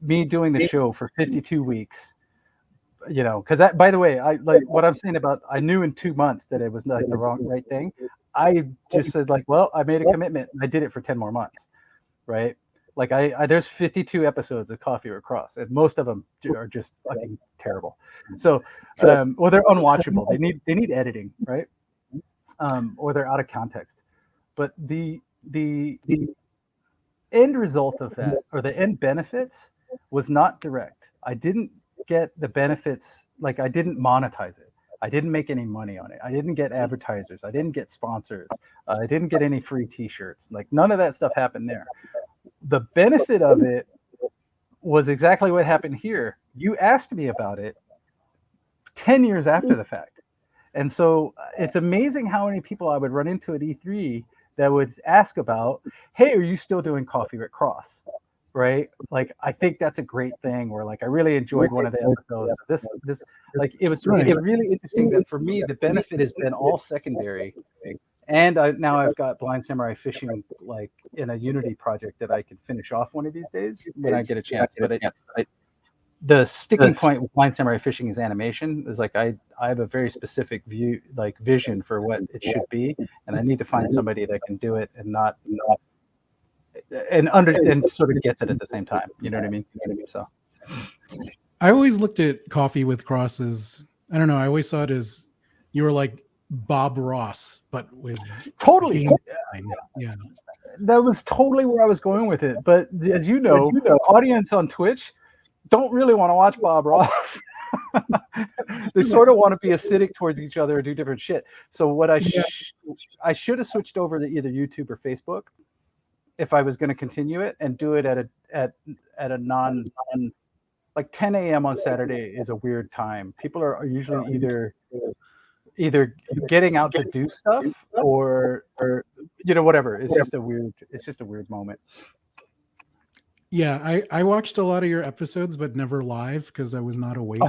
Speaker 1: me doing the show for 52 weeks. Because by the way, I like what I'm saying about I knew in 2 months that it was like the right thing. I just said like, well, I made a commitment. And I did it for 10 more months, right? Like there's 52 episodes of Coffee or Cross, and most of them are just fucking terrible. So, or they're unwatchable. They need editing, right? Or they're out of context. But the end result of that, or the end benefits, was not direct. I didn't get the benefits, like I didn't monetize it. I didn't make any money on it. I didn't get advertisers. I didn't get sponsors. I didn't get any free t-shirts. Like none of that stuff happened there. The benefit of it was exactly what happened here. You asked me about it 10 years after the fact. And so it's amazing how many people I would run into at E3 that would ask about, hey, are you still doing Coffee with Cross? Right? Like, I think that's a great thing. Or like, I really enjoyed one of the episodes. This, like, it's really interesting that for me, the benefit has been all secondary. And now I've got Blind Samurai Fishing, like in a Unity project that I can finish off one of these days when I get a chance. But the sticking point with Blind Samurai Fishing is animation. Is like I have a very specific vision for what it should be, and I need to find somebody that can do it and not and sort of gets it at the same time. You know what I mean? So
Speaker 2: I always looked at Coffee with Cross as, I don't know, I always saw it as you were like Bob Ross, but with
Speaker 1: totally
Speaker 2: game design. Yeah.
Speaker 1: That was totally where I was going with it. But as you know, audience on Twitch don't really want to watch Bob Ross. They sort of want to be acidic towards each other and do different shit. So what I should have switched over to either YouTube or Facebook if I was going to continue it, and do it at a non like 10 a.m. on Saturday is a weird time. People are usually either getting out to do stuff or whatever. It's just a weird moment.
Speaker 2: Yeah, I watched a lot of your episodes, but never live because I was not awake.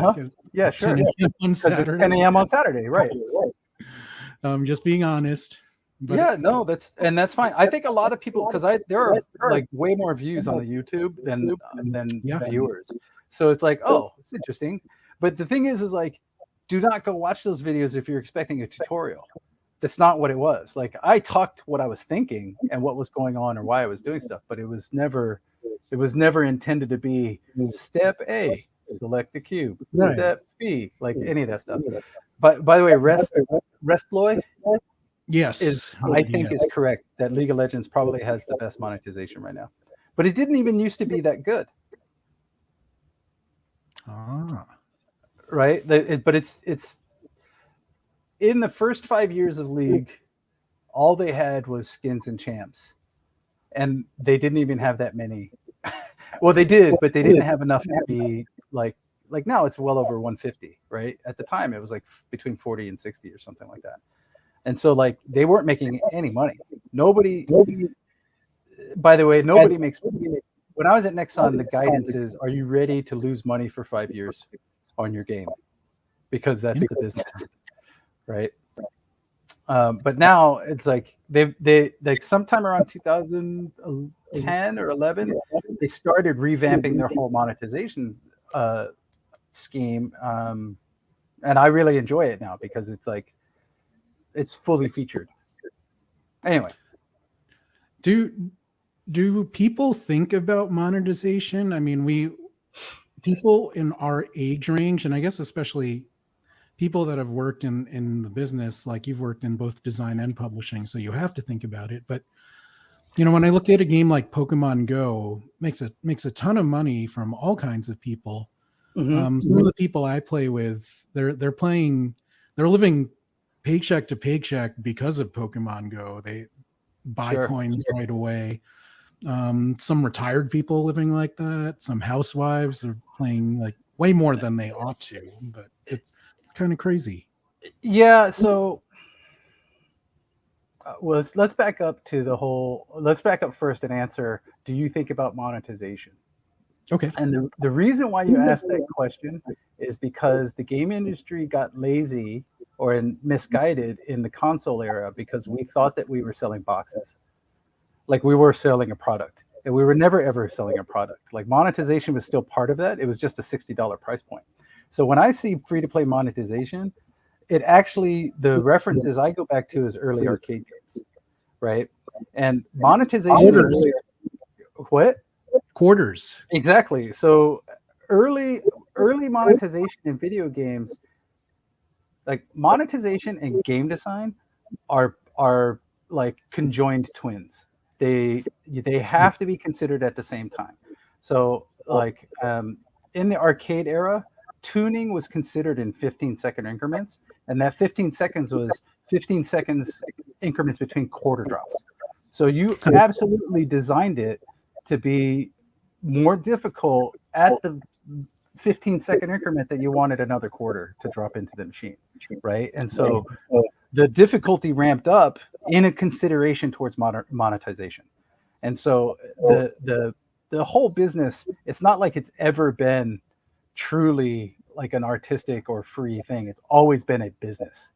Speaker 1: Yeah, sure.
Speaker 2: 10 a.m. on Saturday.
Speaker 1: 10 a.m. on Saturday, right?
Speaker 2: Just being honest. But
Speaker 1: yeah, no, that's fine. I think a lot of people, because there are like way more views on the YouTube than viewers. So it's like, oh, it's interesting. But the thing is like, do not go watch those videos if you're expecting a tutorial. That's not what it was. Like, I talked what I was thinking and what was going on or why I was doing stuff, but it was never intended to be step A, select the cube,
Speaker 2: Right.
Speaker 1: Step B, like any of that stuff. But by the way, Restploy
Speaker 2: yes,
Speaker 1: I think is correct that League of Legends probably has the best monetization right now. But it didn't even used to be that good. Right? But it's in the first 5 years of League, all they had was skins and champs. And they didn't even have that many. Well, they did, but they didn't have enough to be like now it's well over 150, right? At the time, it was like between 40 and 60 or something like that. And so like they weren't making any money. Nobody, by the way, nobody makes money. When I was at Nexon, the guidance is, are you ready to lose money for 5 years on your game? Because that's the business, right? But now it's like they like sometime around 2010 or 11, they started revamping their whole monetization scheme, and I really enjoy it now because it's like it's fully featured. Anyway,
Speaker 2: do people think about monetization? I mean, people in our age range, and I guess especially people that have worked in the business, like you've worked in both design and publishing, so you have to think about it. But when I look at a game like Pokemon Go, makes a ton of money from all kinds of people. Some of the people I play with, they're living paycheck to paycheck because of Pokemon Go. They buy coins right away. Some retired people living like that. Some housewives are playing like way more than they ought to, but it's kind of crazy.
Speaker 1: Yeah. So, well, let's back up to let's back up first and answer. Do you think about monetization?
Speaker 2: Okay.
Speaker 1: And the reason why you asked that question is because the game industry got lazy or misguided in the console era because we thought that we were selling boxes. Like we were selling a product. And we were never ever selling a product. Like monetization was still part of that. It was just a $60 price point. So when I see free-to-play monetization, it actually, the references I go back to is early arcade games, right? And monetization is really, what?
Speaker 2: Quarters.
Speaker 1: Exactly. So early monetization in video games, like monetization and game design are like conjoined twins. They have to be considered at the same time. So like in the arcade era, tuning was considered in 15-second increments, and that 15 seconds was 15 seconds increments between quarter drops. So you absolutely designed it to be more difficult at the 15-second increment that you wanted another quarter to drop into the machine, right? And so the difficulty ramped up in a consideration towards monetization. And so the whole business, it's not like it's ever been truly like an artistic or free thing. It's always been a business,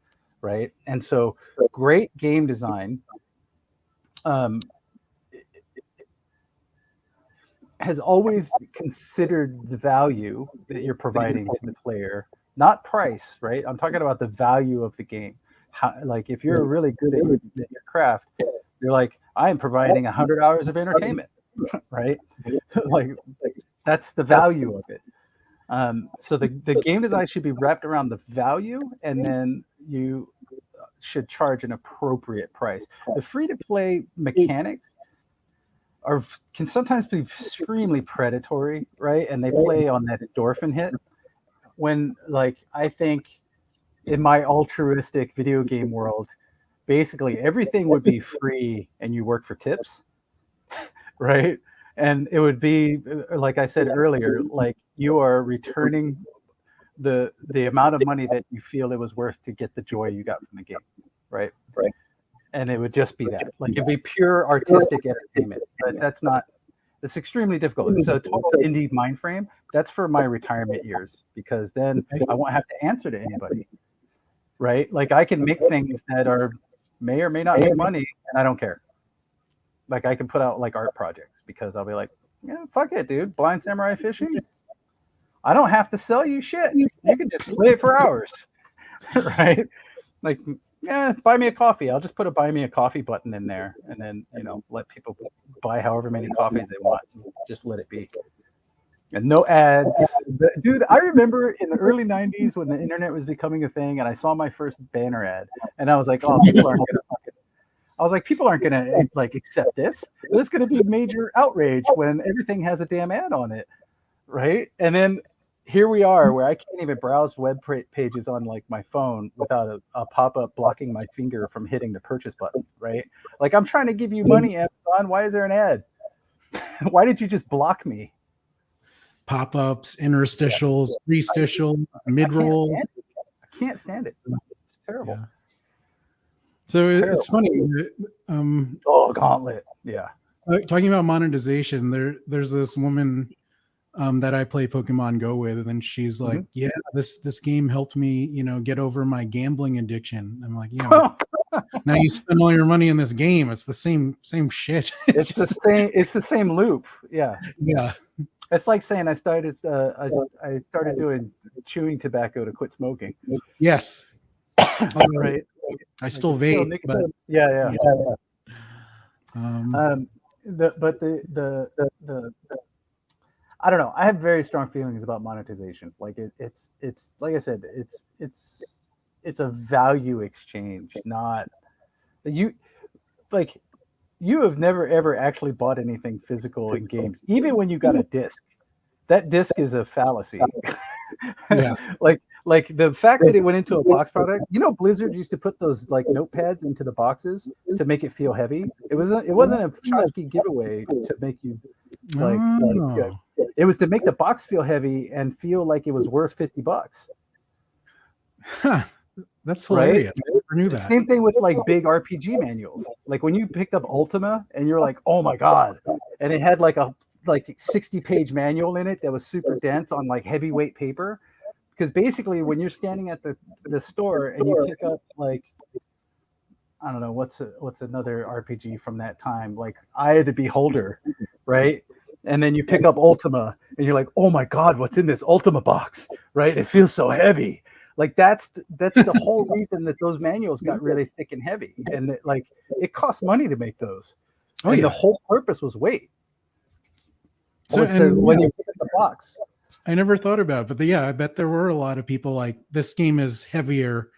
Speaker 1: right? And so great game design has always considered the value that you're providing to the player, not price, right? I'm talking about the value of the game. How, like if you're really good at your craft, you're like, I am providing 100 hours of entertainment, right? like that's the value of it. So the game design should be wrapped around the value, and then you should charge an appropriate price. The free-to-play mechanics can sometimes be extremely predatory, right? And they play on that endorphin hit. When, like, I think in my altruistic video game world, basically everything would be free and you work for tips, right? And it would be, like I said earlier, like you are returning the amount of money that you feel it was worth to get the joy you got from the game, right? And it would just be that. Like it'd be pure artistic entertainment. But it's extremely difficult. So total indie mind frame, that's for my retirement years, because then I won't have to answer to anybody. Right? Like I can make things that may or may not make money, and I don't care. Like I can put out like art projects because I'll be like, yeah, fuck it, dude. Blind Samurai Fishing. I don't have to sell you shit. You can just play it for hours. Right? Like, yeah, buy me a coffee. I'll just put a buy me a coffee button in there, and then let people buy however many coffees they want. Just let it be. And no ads. Dude, I remember in the early 90s when the internet was becoming a thing, and I saw my first banner ad, and I was like, oh, people aren't gonna like accept this. There's gonna be major outrage when everything has a damn ad on it, right? And then here we are, where I can't even browse web pages on like my phone without a pop-up blocking my finger from hitting the purchase button, right? Like I'm trying to give you money, Amazon. Why is there an ad? Why did you just block me?
Speaker 2: Pop-ups, interstitials, restitials, mid-rolls.
Speaker 1: I can't stand it. It's terrible.
Speaker 2: Yeah. So it's funny.
Speaker 1: Gauntlet. Yeah.
Speaker 2: Talking about monetization, there's this woman that I play Pokemon Go with, and she's like, "Yeah, this game helped me, get over my gambling addiction." I'm like, "Yeah, now you spend all your money in this game. It's the same shit."
Speaker 1: It's the same loop. Yeah.
Speaker 2: Yeah.
Speaker 1: It's like saying I started doing chewing tobacco to quit smoking.
Speaker 2: Yes.
Speaker 1: All right.
Speaker 2: I still vape, but
Speaker 1: yeah. I don't know. I have very strong feelings about monetization. Like it's like I said, it's a value exchange, not you like you have never ever actually bought anything physical in games, even when you got a disc. That disc is a fallacy.
Speaker 2: Yeah.
Speaker 1: like the fact that it went into a box product. You know, Blizzard used to put those like notepads into the boxes to make it feel heavy. It wasn't a tchotchke giveaway to make you
Speaker 2: Oh.
Speaker 1: it was to make the box feel heavy and feel like it was worth $50,
Speaker 2: Huh. That's
Speaker 1: right?
Speaker 2: hilarious. I never knew
Speaker 1: The
Speaker 2: that.
Speaker 1: same thing with like big RPG manuals. Like when you picked up Ultima and you're like, oh my god, and it had like a 60-page manual in it that was super dense on like heavyweight paper. Because basically, when you're standing at the store and you pick up like I don't know what's another RPG from that time, like Eye of the Beholder, right? And then you pick up Ultima and you're like, oh my god, what's in this Ultima box, right? It feels so heavy. Like that's the whole reason that those manuals got really thick and heavy, and it cost money to make those,
Speaker 2: Oh
Speaker 1: and
Speaker 2: yeah.
Speaker 1: the whole purpose was weight.
Speaker 2: So
Speaker 1: Was to,
Speaker 2: and
Speaker 1: when
Speaker 2: yeah,
Speaker 1: you pick up the box,
Speaker 2: I never thought about it, but yeah, I bet there were a lot of people like this game is heavier,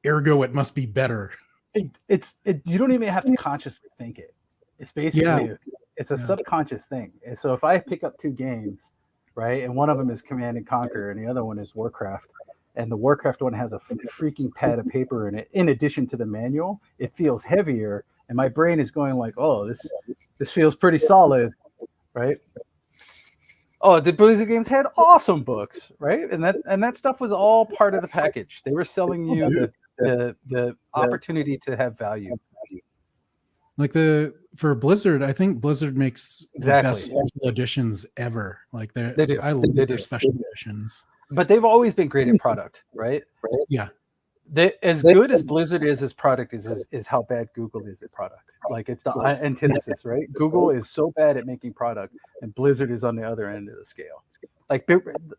Speaker 2: ergo it must be better.
Speaker 1: you don't even have to consciously think it. It's
Speaker 2: Yeah.
Speaker 1: basically it's a
Speaker 2: Yeah.
Speaker 1: subconscious thing. And so if I pick up two games, right, and one of them is Command and Conquer, and the other one is Warcraft, and the Warcraft one has a freaking pad of paper in it, in addition to the manual, it feels heavier, and my brain is going like, oh, this feels pretty solid, right? Oh, the Blizzard games had awesome books, right? And that stuff was all part of the package. They were selling you the opportunity to have value.
Speaker 2: Like for Blizzard, I think Blizzard makes the best
Speaker 1: Exactly.
Speaker 2: special editions ever. Like
Speaker 1: They do.
Speaker 2: I love
Speaker 1: They
Speaker 2: their
Speaker 1: do.
Speaker 2: special editions.
Speaker 1: But they've always been great at product, right?
Speaker 2: Yeah.
Speaker 1: As good as Blizzard is as product is how bad Google is at product. Like it's the antithesis, right? Google is so bad at making product, and Blizzard is on the other end of the scale. Like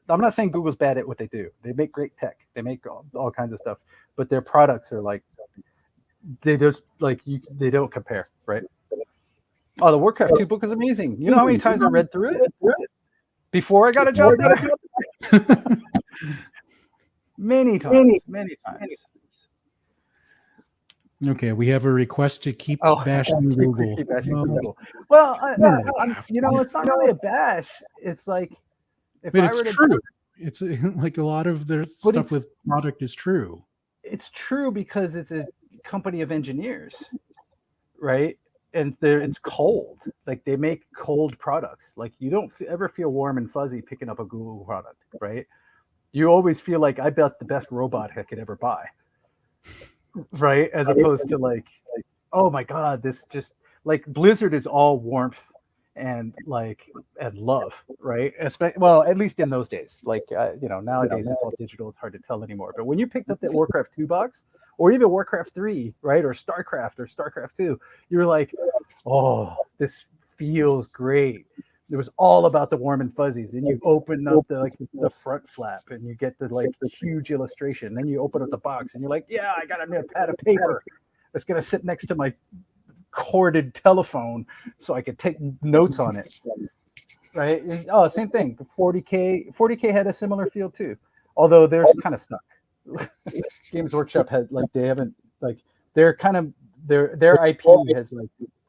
Speaker 1: I'm not saying Google's bad at what they do. They make great tech. They make all kinds of stuff, but their products are like they just they don't compare, right? Oh, the Warcraft 2 book is amazing. You know how many times I read through it before I got a job there? Many times.
Speaker 2: Okay, we have a request to keep bashing
Speaker 1: please
Speaker 2: Google.
Speaker 1: keep bashing
Speaker 2: Well,
Speaker 1: Google. Well,
Speaker 2: no,
Speaker 1: it's not really a bash. It's like if
Speaker 2: but
Speaker 1: I
Speaker 2: it's
Speaker 1: were to
Speaker 2: true. It's like a lot of their stuff with product is true.
Speaker 1: It's true because it's a company of engineers, right? And it's cold. Like they make cold products. Like you don't ever feel warm and fuzzy picking up a Google product, right? You always feel like I bet the best robot I could ever buy, right? As opposed to like, oh my god, this just like Blizzard is all warmth and love, right? Well, at least in those days. Like nowadays it's all digital. It's hard to tell anymore. But when you picked up that Warcraft 2 box, or even Warcraft 3, right, or StarCraft 2, you're like, oh, this feels great. It was all about the warm and fuzzies. And you open up the front flap and you get the huge illustration. Then you open up the box and you're like, yeah, I got a new pad of paper that's gonna sit next to my corded telephone so I could take notes on it. Right? Oh, same thing. 40K had a similar feel too. Although they're kind of stuck. Games Workshop had they haven't they're kind of their IP has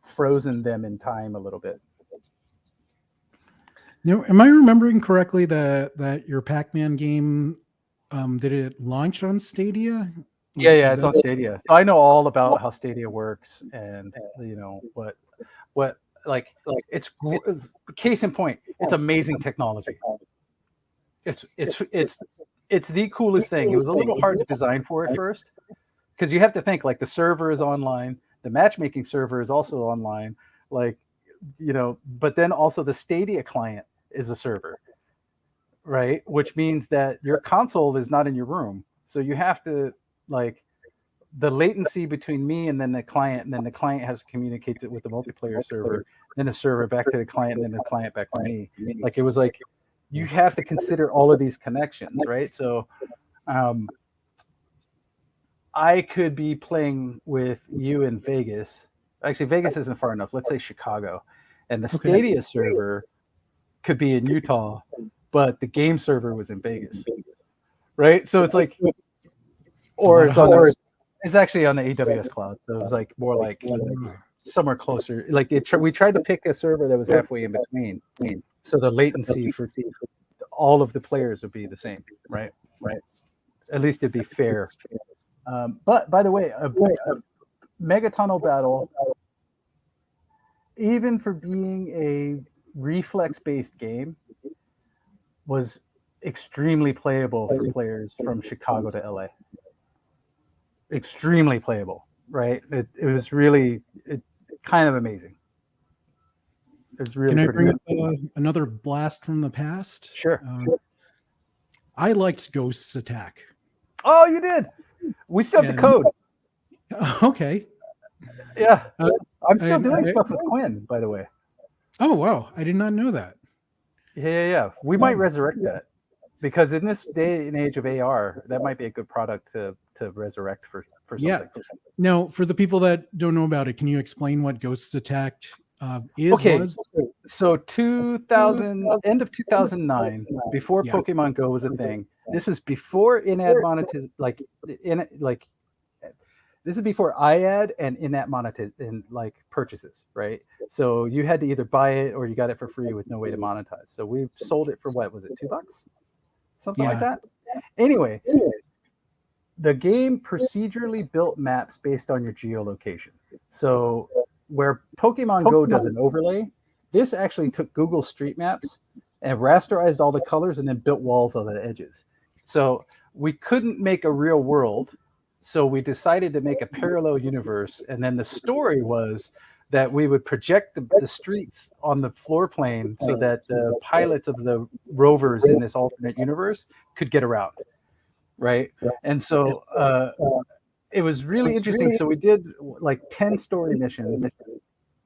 Speaker 1: frozen them in time a little bit.
Speaker 2: Now, am I remembering correctly that your Pac-Man game did it launch on Stadia?
Speaker 1: Yeah, it's on Stadia. So I know all about how Stadia works, and what it's case in point. It's amazing technology. It's the coolest thing. It was a little hard to design for at first because you have to think the server is online, the matchmaking server is also online, but then also the Stadia client is a server, right? Which means that your console is not in your room, so you have to the latency between me and then the client, and then the client has to communicate with the multiplayer server, then the server back to the client, and then the client back to me. It was you have to consider all of these connections, right? So I could be playing with you in Vegas. Actually, Vegas isn't far enough. Let's say Chicago. And the Stadia server could be in Utah, but the game server was in Vegas, right? So it's like, or it's actually on the AWS cloud, so it was like more like somewhere closer. Like we tried to pick a server that was halfway in between, so the latency for all of the players would be the same, right? At least it'd be fair. But by the way, a Megatunnel battle, even for being a reflex-based game, was extremely playable for players from Chicago to LA. Extremely playable, right? It was really kind of amazing. It's really.
Speaker 2: Can I bring
Speaker 1: good.
Speaker 2: up another blast from the past?
Speaker 1: Sure.
Speaker 2: I liked Ghost's Attack.
Speaker 1: Oh, you did. We still have the code.
Speaker 2: Okay.
Speaker 1: Yeah. I'm still doing stuff with Quinn, by the way.
Speaker 2: Oh, wow. I did not know that.
Speaker 1: Yeah. We might resurrect that, because in this day and age of AR, that might be a good product to resurrect for something.
Speaker 2: Yeah. Now, for the people that don't know about it, can you explain what Ghost's Attack is?
Speaker 1: Okay.
Speaker 2: Was?
Speaker 1: So end of 2009, before Pokemon Go was a thing. This is before in-app monetization, this is before iAd and in-app purchases, right? So you had to either buy it or you got it for free with no way to monetize. So we sold it for what was it, $2? Something like that. Anyway, the game procedurally built maps based on your geolocation. So where Pokemon Go does an overlay, this actually took Google Street Maps and rasterized all the colors and then built walls on the edges. So we couldn't make a real world, so we decided to make a parallel universe. And then the story was that we would project the streets on the floor plane so that the pilots of the rovers in this alternate universe could get around, right? And so it was really interesting. So we did like 10 story missions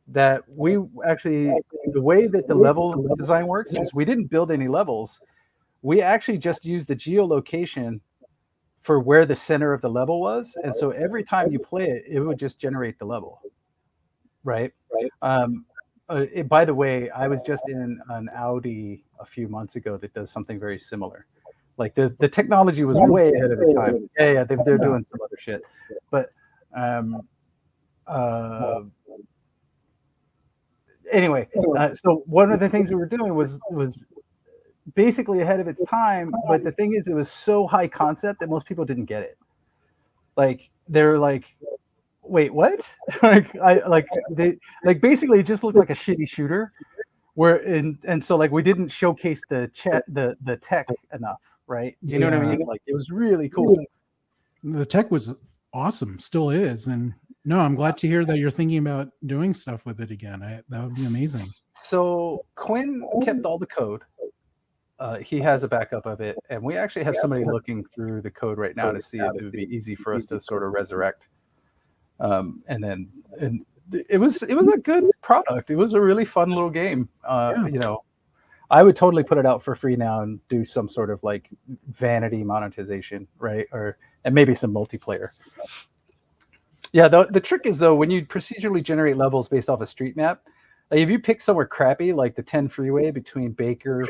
Speaker 1: that we actually, the way that the level design works is we didn't build any levels. We actually just used the geolocation for where the center of the level was. And so every time you play it, it would just generate the level, right? By the way, I was just in an Audi a few months ago that does something very similar. Like the technology was way ahead of its time. Yeah, they're doing some other shit. But anyway, so one of the things we were doing was basically ahead of its time. But the thing is, it was so high concept that most people didn't get it. Like they're like, wait, what? They basically it just looked like a shitty shooter. And so like we didn't showcase the tech enough, right? Do you know what I mean? Like it was really cool.
Speaker 2: The tech was awesome, still is, and no, I'm glad to hear that you're thinking about doing stuff with it again. That would be amazing. So
Speaker 1: Quinn kept all the code. He has a backup of it, and we actually have somebody looking through the code right now to see if it would be easy for us to sort of resurrect. And it was a good product. It was a really fun little game. You know, I would totally put it out for free now and do some sort of like vanity monetization, right? And maybe some multiplayer. Yeah, the trick is though, when you procedurally generate levels based off a street map, like if you pick somewhere crappy like the 10 freeway between Baker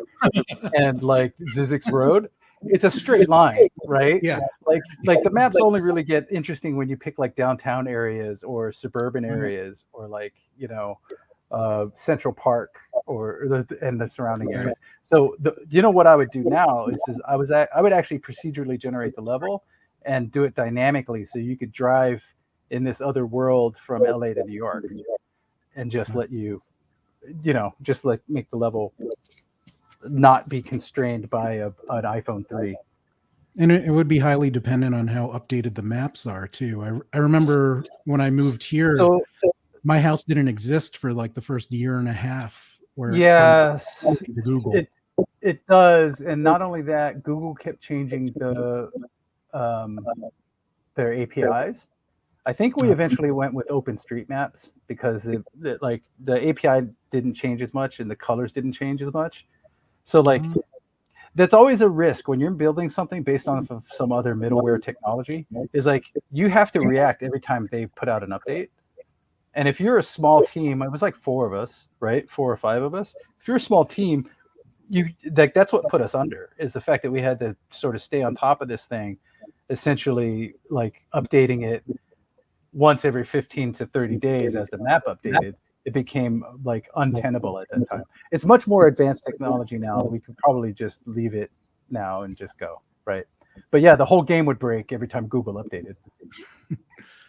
Speaker 1: and like Zizix Road, it's a straight line, right?
Speaker 2: Yeah.
Speaker 1: Like the maps only really get interesting when you pick like downtown areas or suburban areas or like, you know, Central Park and the surrounding areas. So you know what I would do now is I would actually procedurally generate the level and do it dynamically so you could drive in this other world from LA to New York and just let just like make the level not be constrained by an iPhone 3.
Speaker 2: And it would be highly dependent on how updated the maps are too. I remember when I moved here, my house didn't exist for like the first year and a half.
Speaker 1: Yes,
Speaker 2: Google.
Speaker 1: It does, and not only that, Google kept changing their APIs. I think we eventually went with OpenStreetMaps because the API didn't change as much and the colors didn't change as much. So like that's always a risk when you're building something based on some other middleware technology, is like you have to react every time they put out an update. And if you're a small team, it was like 4 of us, right? 4 or 5 of us. If you're a small team, that's what put us under, is the fact that we had to sort of stay on top of this thing, essentially like updating it once every 15 to 30 days as the map updated. It became like untenable at that time. It's much more advanced technology now. We could probably just leave it now and just go, right? But yeah, the whole game would break every time Google updated.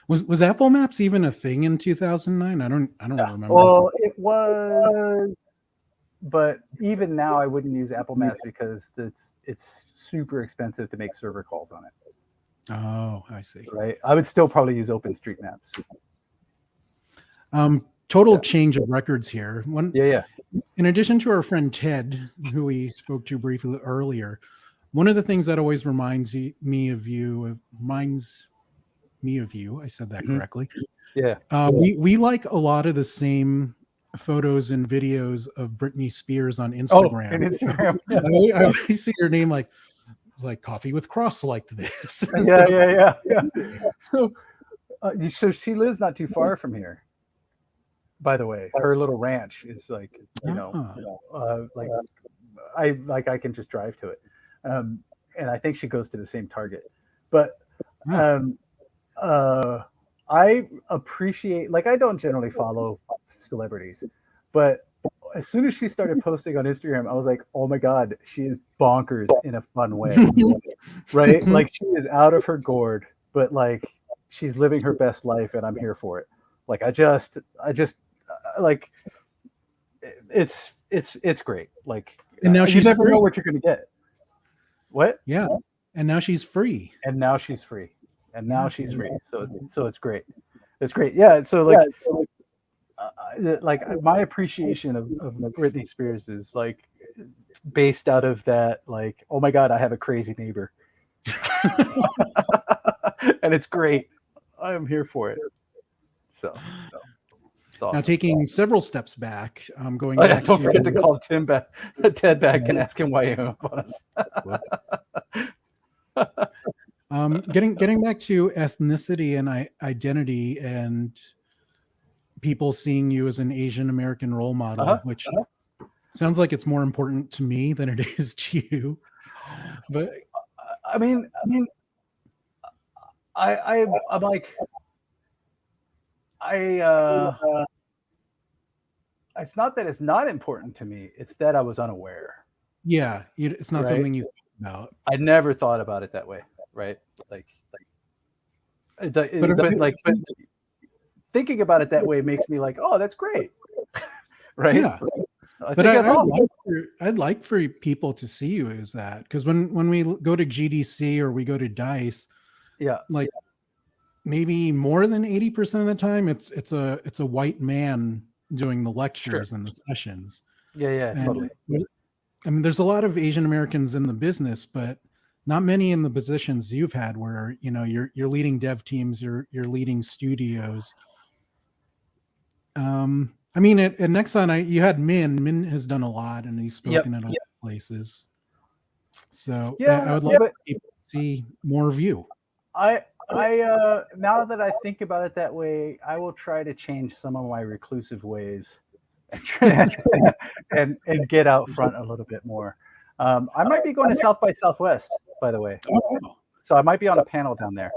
Speaker 2: Was Apple Maps even a thing in 2009? I don't remember.
Speaker 1: Well, it was, but even now I wouldn't use Apple Maps because it's super expensive to make server calls on it.
Speaker 2: Oh, I see.
Speaker 1: Right. I would still probably use OpenStreetMaps.
Speaker 2: Total change of records here.
Speaker 1: Yeah.
Speaker 2: In addition to our friend Ted, who we spoke to briefly earlier, one of the things that always reminds me of you. I said that correctly.
Speaker 1: Yeah.
Speaker 2: We like a lot of the same photos and videos of Britney Spears on Instagram.
Speaker 1: Oh, on Instagram.
Speaker 2: I see your name like, it's like Coffee with Cross like this.
Speaker 1: Yeah. So she lives not too far from here. By the way, her little ranch is like, I can just drive to it, and I think she goes to the same Target. But I appreciate, like, I don't generally follow celebrities, but as soon as she started posting on Instagram, I was like, oh my God, she is bonkers in a fun way, right? Like, she is out of her gourd, but like she's living her best life, and I'm here for it. Like, I just like, it's great. Like,
Speaker 2: and now
Speaker 1: you never know what you're gonna get. What?
Speaker 2: Yeah. And now she's free.
Speaker 1: And now she's free. So it's great. It's great. Yeah. So like my appreciation of Britney Spears is like based out of that, like, oh my God, I have a crazy neighbor. And it's great. I am here for it. So it's awesome.
Speaker 2: Now, taking several steps back, going
Speaker 1: back. Don't forget to call Ted back and ask him why you hung up on us.
Speaker 2: Getting back to ethnicity and identity and people seeing you as an Asian American role model, which sounds like it's more important to me than it is to you. But
Speaker 1: I'm like, it's not that it's not important to me, it's that I was unaware.
Speaker 2: Yeah, it's not something you think about.
Speaker 1: I never thought about it that way, right? But thinking about it that way makes me like, oh, that's great. Right?
Speaker 2: Yeah. But I'd like for people to see you as that, because when we go to GDC or we go to DICE, like maybe more than 80% of the time it's a white man doing the lectures and the sessions.
Speaker 1: Yeah, totally.
Speaker 2: I mean, there's a lot of Asian Americans in the business, but not many in the positions you've had where, you're leading dev teams, you're leading studios. I mean, at Nexon, you had Min. Min has done a lot, and he's spoken at a lot of places. So I would like people to see more of you.
Speaker 1: I now that I think about it that way, I will try to change some of my reclusive ways and get out front a little bit more. I might be going to South by Southwest, by the way. So I might be on a panel down there.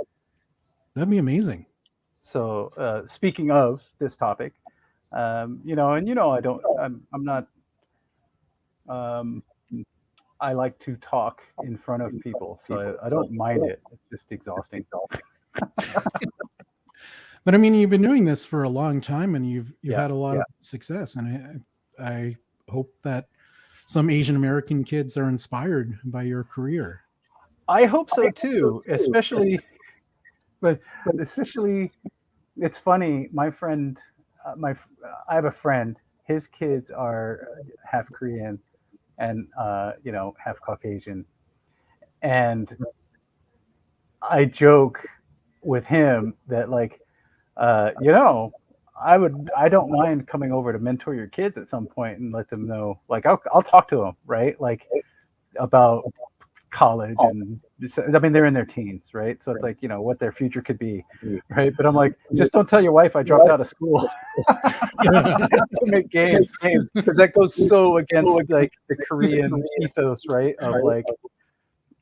Speaker 2: That'd be amazing.
Speaker 1: So speaking of this topic, I'm not. I like to talk in front of people, so I don't mind it. It's just exhausting.
Speaker 2: But I mean, you've been doing this for a long time, and you've had a lot of success, and I hope that some Asian American kids are inspired by your career.
Speaker 1: I hope so too, especially. It's funny. My friend, I have a friend. His kids are half Korean and half Caucasian, and I joke with him that I don't mind coming over to mentor your kids at some point and let them know, like, I'll talk to them, right, like, about college, and I mean they're in their teens, right? So it's like, you know, what their future could be, right? But I'm like, just don't tell your wife I dropped out of school to make games, because that goes so against like the Korean ethos, right?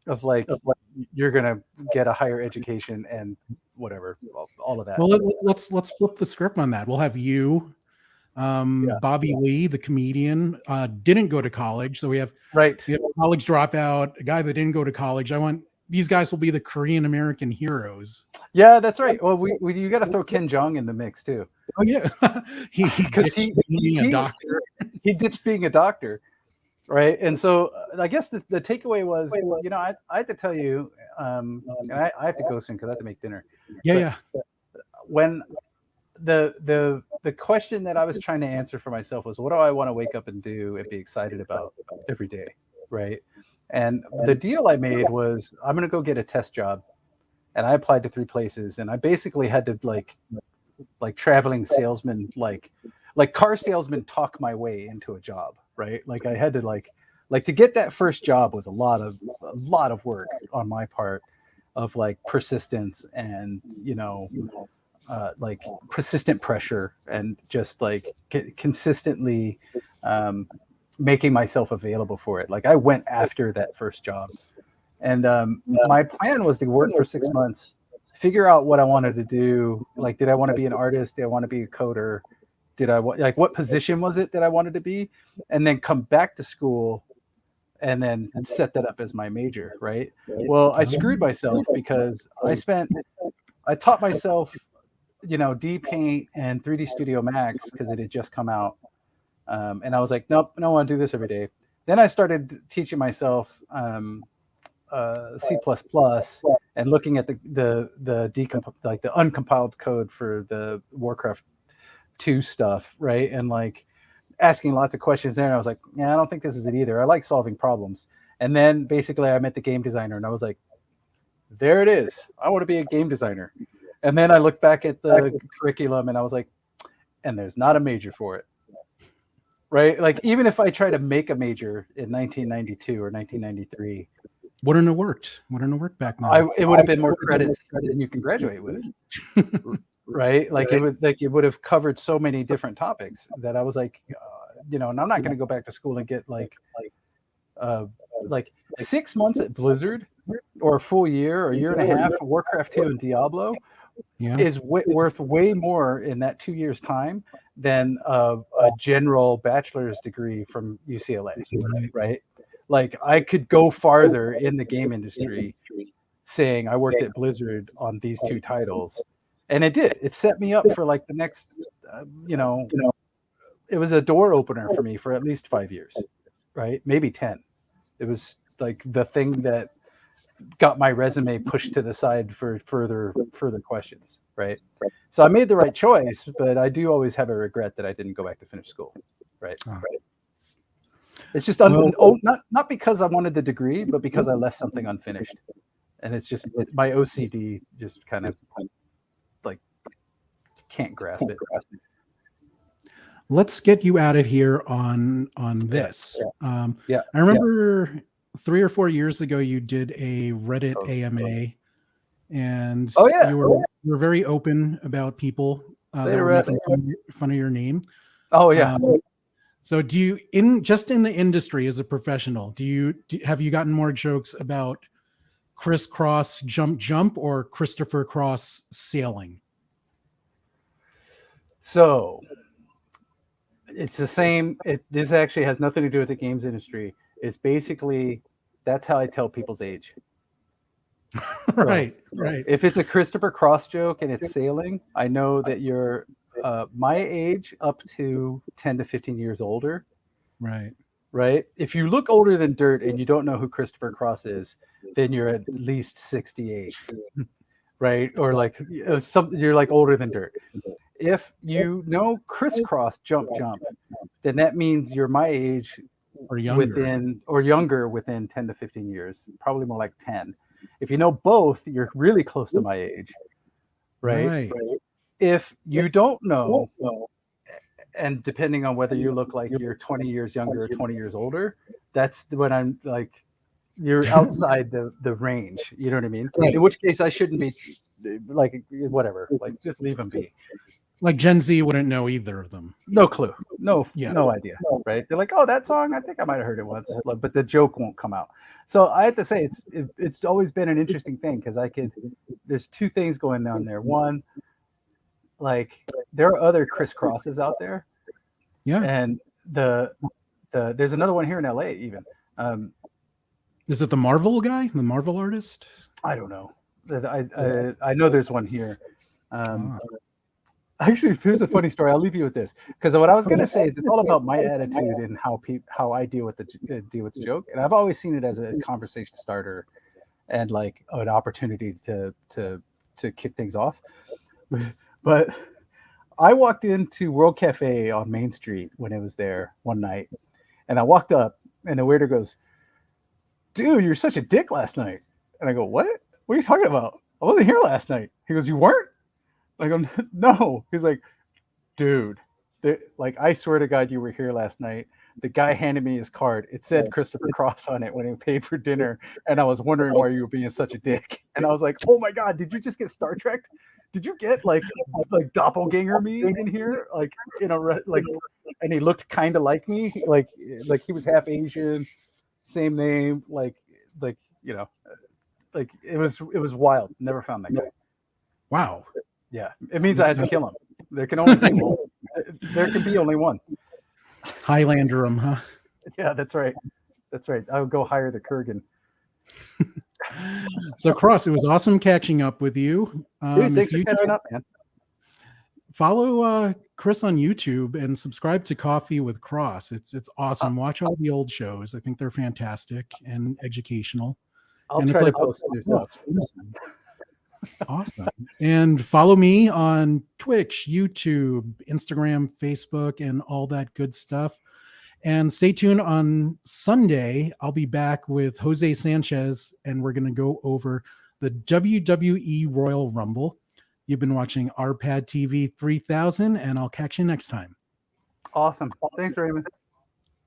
Speaker 1: Of like you're gonna get a higher education and whatever, all of that.
Speaker 2: Well, let's flip the script on that. We'll have you, Bobby Lee, the comedian, didn't go to college, so we have
Speaker 1: Right.
Speaker 2: a college dropout, a guy that didn't go to college. I want these guys will be the Korean American heroes.
Speaker 1: Yeah, that's right. Well, we you got to throw Ken Jeong in the mix too.
Speaker 2: Oh yeah,
Speaker 1: Because
Speaker 2: being a doctor.
Speaker 1: He ditched being a doctor, right? And so I guess the takeaway was, you know, I had to tell you, and I have to go soon because I have to make dinner.
Speaker 2: Yeah,
Speaker 1: When the question that I was trying to answer for myself was, what do I want to wake up and do and be excited about every day, right? And the deal I made was, I'm going to go get a test job, and I applied to 3 places, and I basically had to like traveling salesman, like car salesman, talk my way into a job, right? Like I had to like to get that first job was a lot of work on my part, of like persistence and, you know, like persistent pressure, and just like consistently making myself available for it. Like I went after that first job, and my plan was to work for 6 months, figure out what I wanted to do. Like, did I want to be an artist? Did I want to be a coder? Did I like, what position was it that I wanted to be? And then come back to school and then set that up as my major, right? Well, I screwed myself because I taught myself, you know, D-Paint and 3D Studio Max because it had just come out. And I was like, nope, I don't want to do this every day. Then I started teaching myself C++ and looking at the uncompiled code for the Warcraft 2 stuff, right? And like asking lots of questions there. And I was like, yeah, I don't think this is it either. I like solving problems. And then basically I met the game designer, and I was like, there it is. I want to be a game designer. And then I looked back at the curriculum, and I was like, and there's not a major for it. Right? Like, even if I try to make a major in 1992 or 1993,
Speaker 2: wouldn't have worked. Wouldn't have worked back then.
Speaker 1: It would have been more credits than you can graduate with. Right? Like it would have covered so many different topics that I was like, you know, and I'm not going to go back to school and get like 6 months at Blizzard, or a full year or a year and a half of Warcraft 2 and Diablo is worth way more in that 2 years time than a general bachelor's degree from UCLA, right? Like I could go farther in the game industry saying I worked at Blizzard on these 2 titles, and it did. It set me up for like the next, you know, it was a door opener for me for at least 5 years, right? Maybe 10. It was like the thing that got my resume pushed to the side for further questions, right? So I made the right choice, but I do always have a regret that I didn't go back to finish school, right? It's just not because I wanted the degree, but because I left something unfinished, and it's just my OCD just kind of like can't grasp it.
Speaker 2: Let's get you out of here on this. I remember 3 or 4 years ago you did a Reddit AMA, and you were very open about people that were making fun of your name. So do you, in the industry as a professional, have you gotten more jokes about crisscross jump or Christopher Cross sailing?
Speaker 1: So it's the same. This actually has nothing to do with the games industry. It's basically, that's how I tell people's age.
Speaker 2: Right.
Speaker 1: If it's a Christopher Cross joke and it's sailing, I know that you're my age up to 10 to 15 years older. Right. If you look older than dirt and you don't know who Christopher Cross is, then you're at least 68. Right. Or like you're like older than dirt. If you know crisscross jump, then that means you're my age
Speaker 2: or younger
Speaker 1: within 10 to 15 years, probably more like 10. If you know both, you're really close to my age. Right. If you don't know, and depending on whether you look like you're 20 years younger or 20 years older, that's when I'm like, you're outside the range. You know what I mean?
Speaker 2: Right.
Speaker 1: In which case, I shouldn't be like whatever. Like just leave them be.
Speaker 2: Like Gen Z wouldn't know either of them.
Speaker 1: No clue. No
Speaker 2: Yeah.
Speaker 1: no idea. Right? They're like, oh, that song. I think I might have heard it once, but the joke won't come out. So I have to say, it's always been an interesting thing because there's two things going on there. One, like there are other crisscrosses out there,
Speaker 2: Yeah.
Speaker 1: and there's another one here in LA even.
Speaker 2: Is it the Marvel guy, the Marvel artist?
Speaker 1: I don't know. I know there's one here.
Speaker 2: Ah.
Speaker 1: Actually, here's a funny story. I'll leave you with this because what I was gonna say is it's all about my attitude and how I deal with the joke, and I've always seen it as a conversation starter and like an opportunity to kick things off. But I walked into World Cafe on Main Street when it was there one night, and I walked up, and the waiter goes, "Dude, you're such a dick last night." And I go, "What? What are you talking about? I wasn't here last night." He goes, "You weren't?" I go, "No." He's like, "Dude, like I swear to God, you were here last night. The guy handed me his card. It said Christopher Cross on it when he paid for dinner, and I was wondering why you were being such a dick." And I was like, "Oh my God, did you just get Star Trek? Did you get like doppelganger me in here? Like like?" And he looked kind of like me, like he was half Asian, same name, like you know, like it was wild. Never found that guy.
Speaker 2: Wow.
Speaker 1: Yeah, it means I had to kill him. There can only be one. There can be only one.
Speaker 2: Highlander him, huh?
Speaker 1: Yeah, that's right. That's right. I would go hire the Kurgan.
Speaker 2: So Cross, it was awesome catching up with you.
Speaker 1: Dude, thanks for catching up, man.
Speaker 2: Follow Chris on YouTube and subscribe to Coffee with Cross. It's awesome. Watch all the old shows. I think they're fantastic and educational.
Speaker 1: I'll
Speaker 2: And
Speaker 1: try
Speaker 2: it's
Speaker 1: to
Speaker 2: like,
Speaker 1: post new stuff.
Speaker 2: Awesome. And follow me on Twitch, YouTube, Instagram, Facebook, and all that good stuff. And stay tuned on Sunday. I'll be back with Jose Sanchez, and we're going to go over the WWE Royal Rumble. You've been watching RPadTV 3000, and I'll catch you next time.
Speaker 1: Awesome. Thanks, Raymond.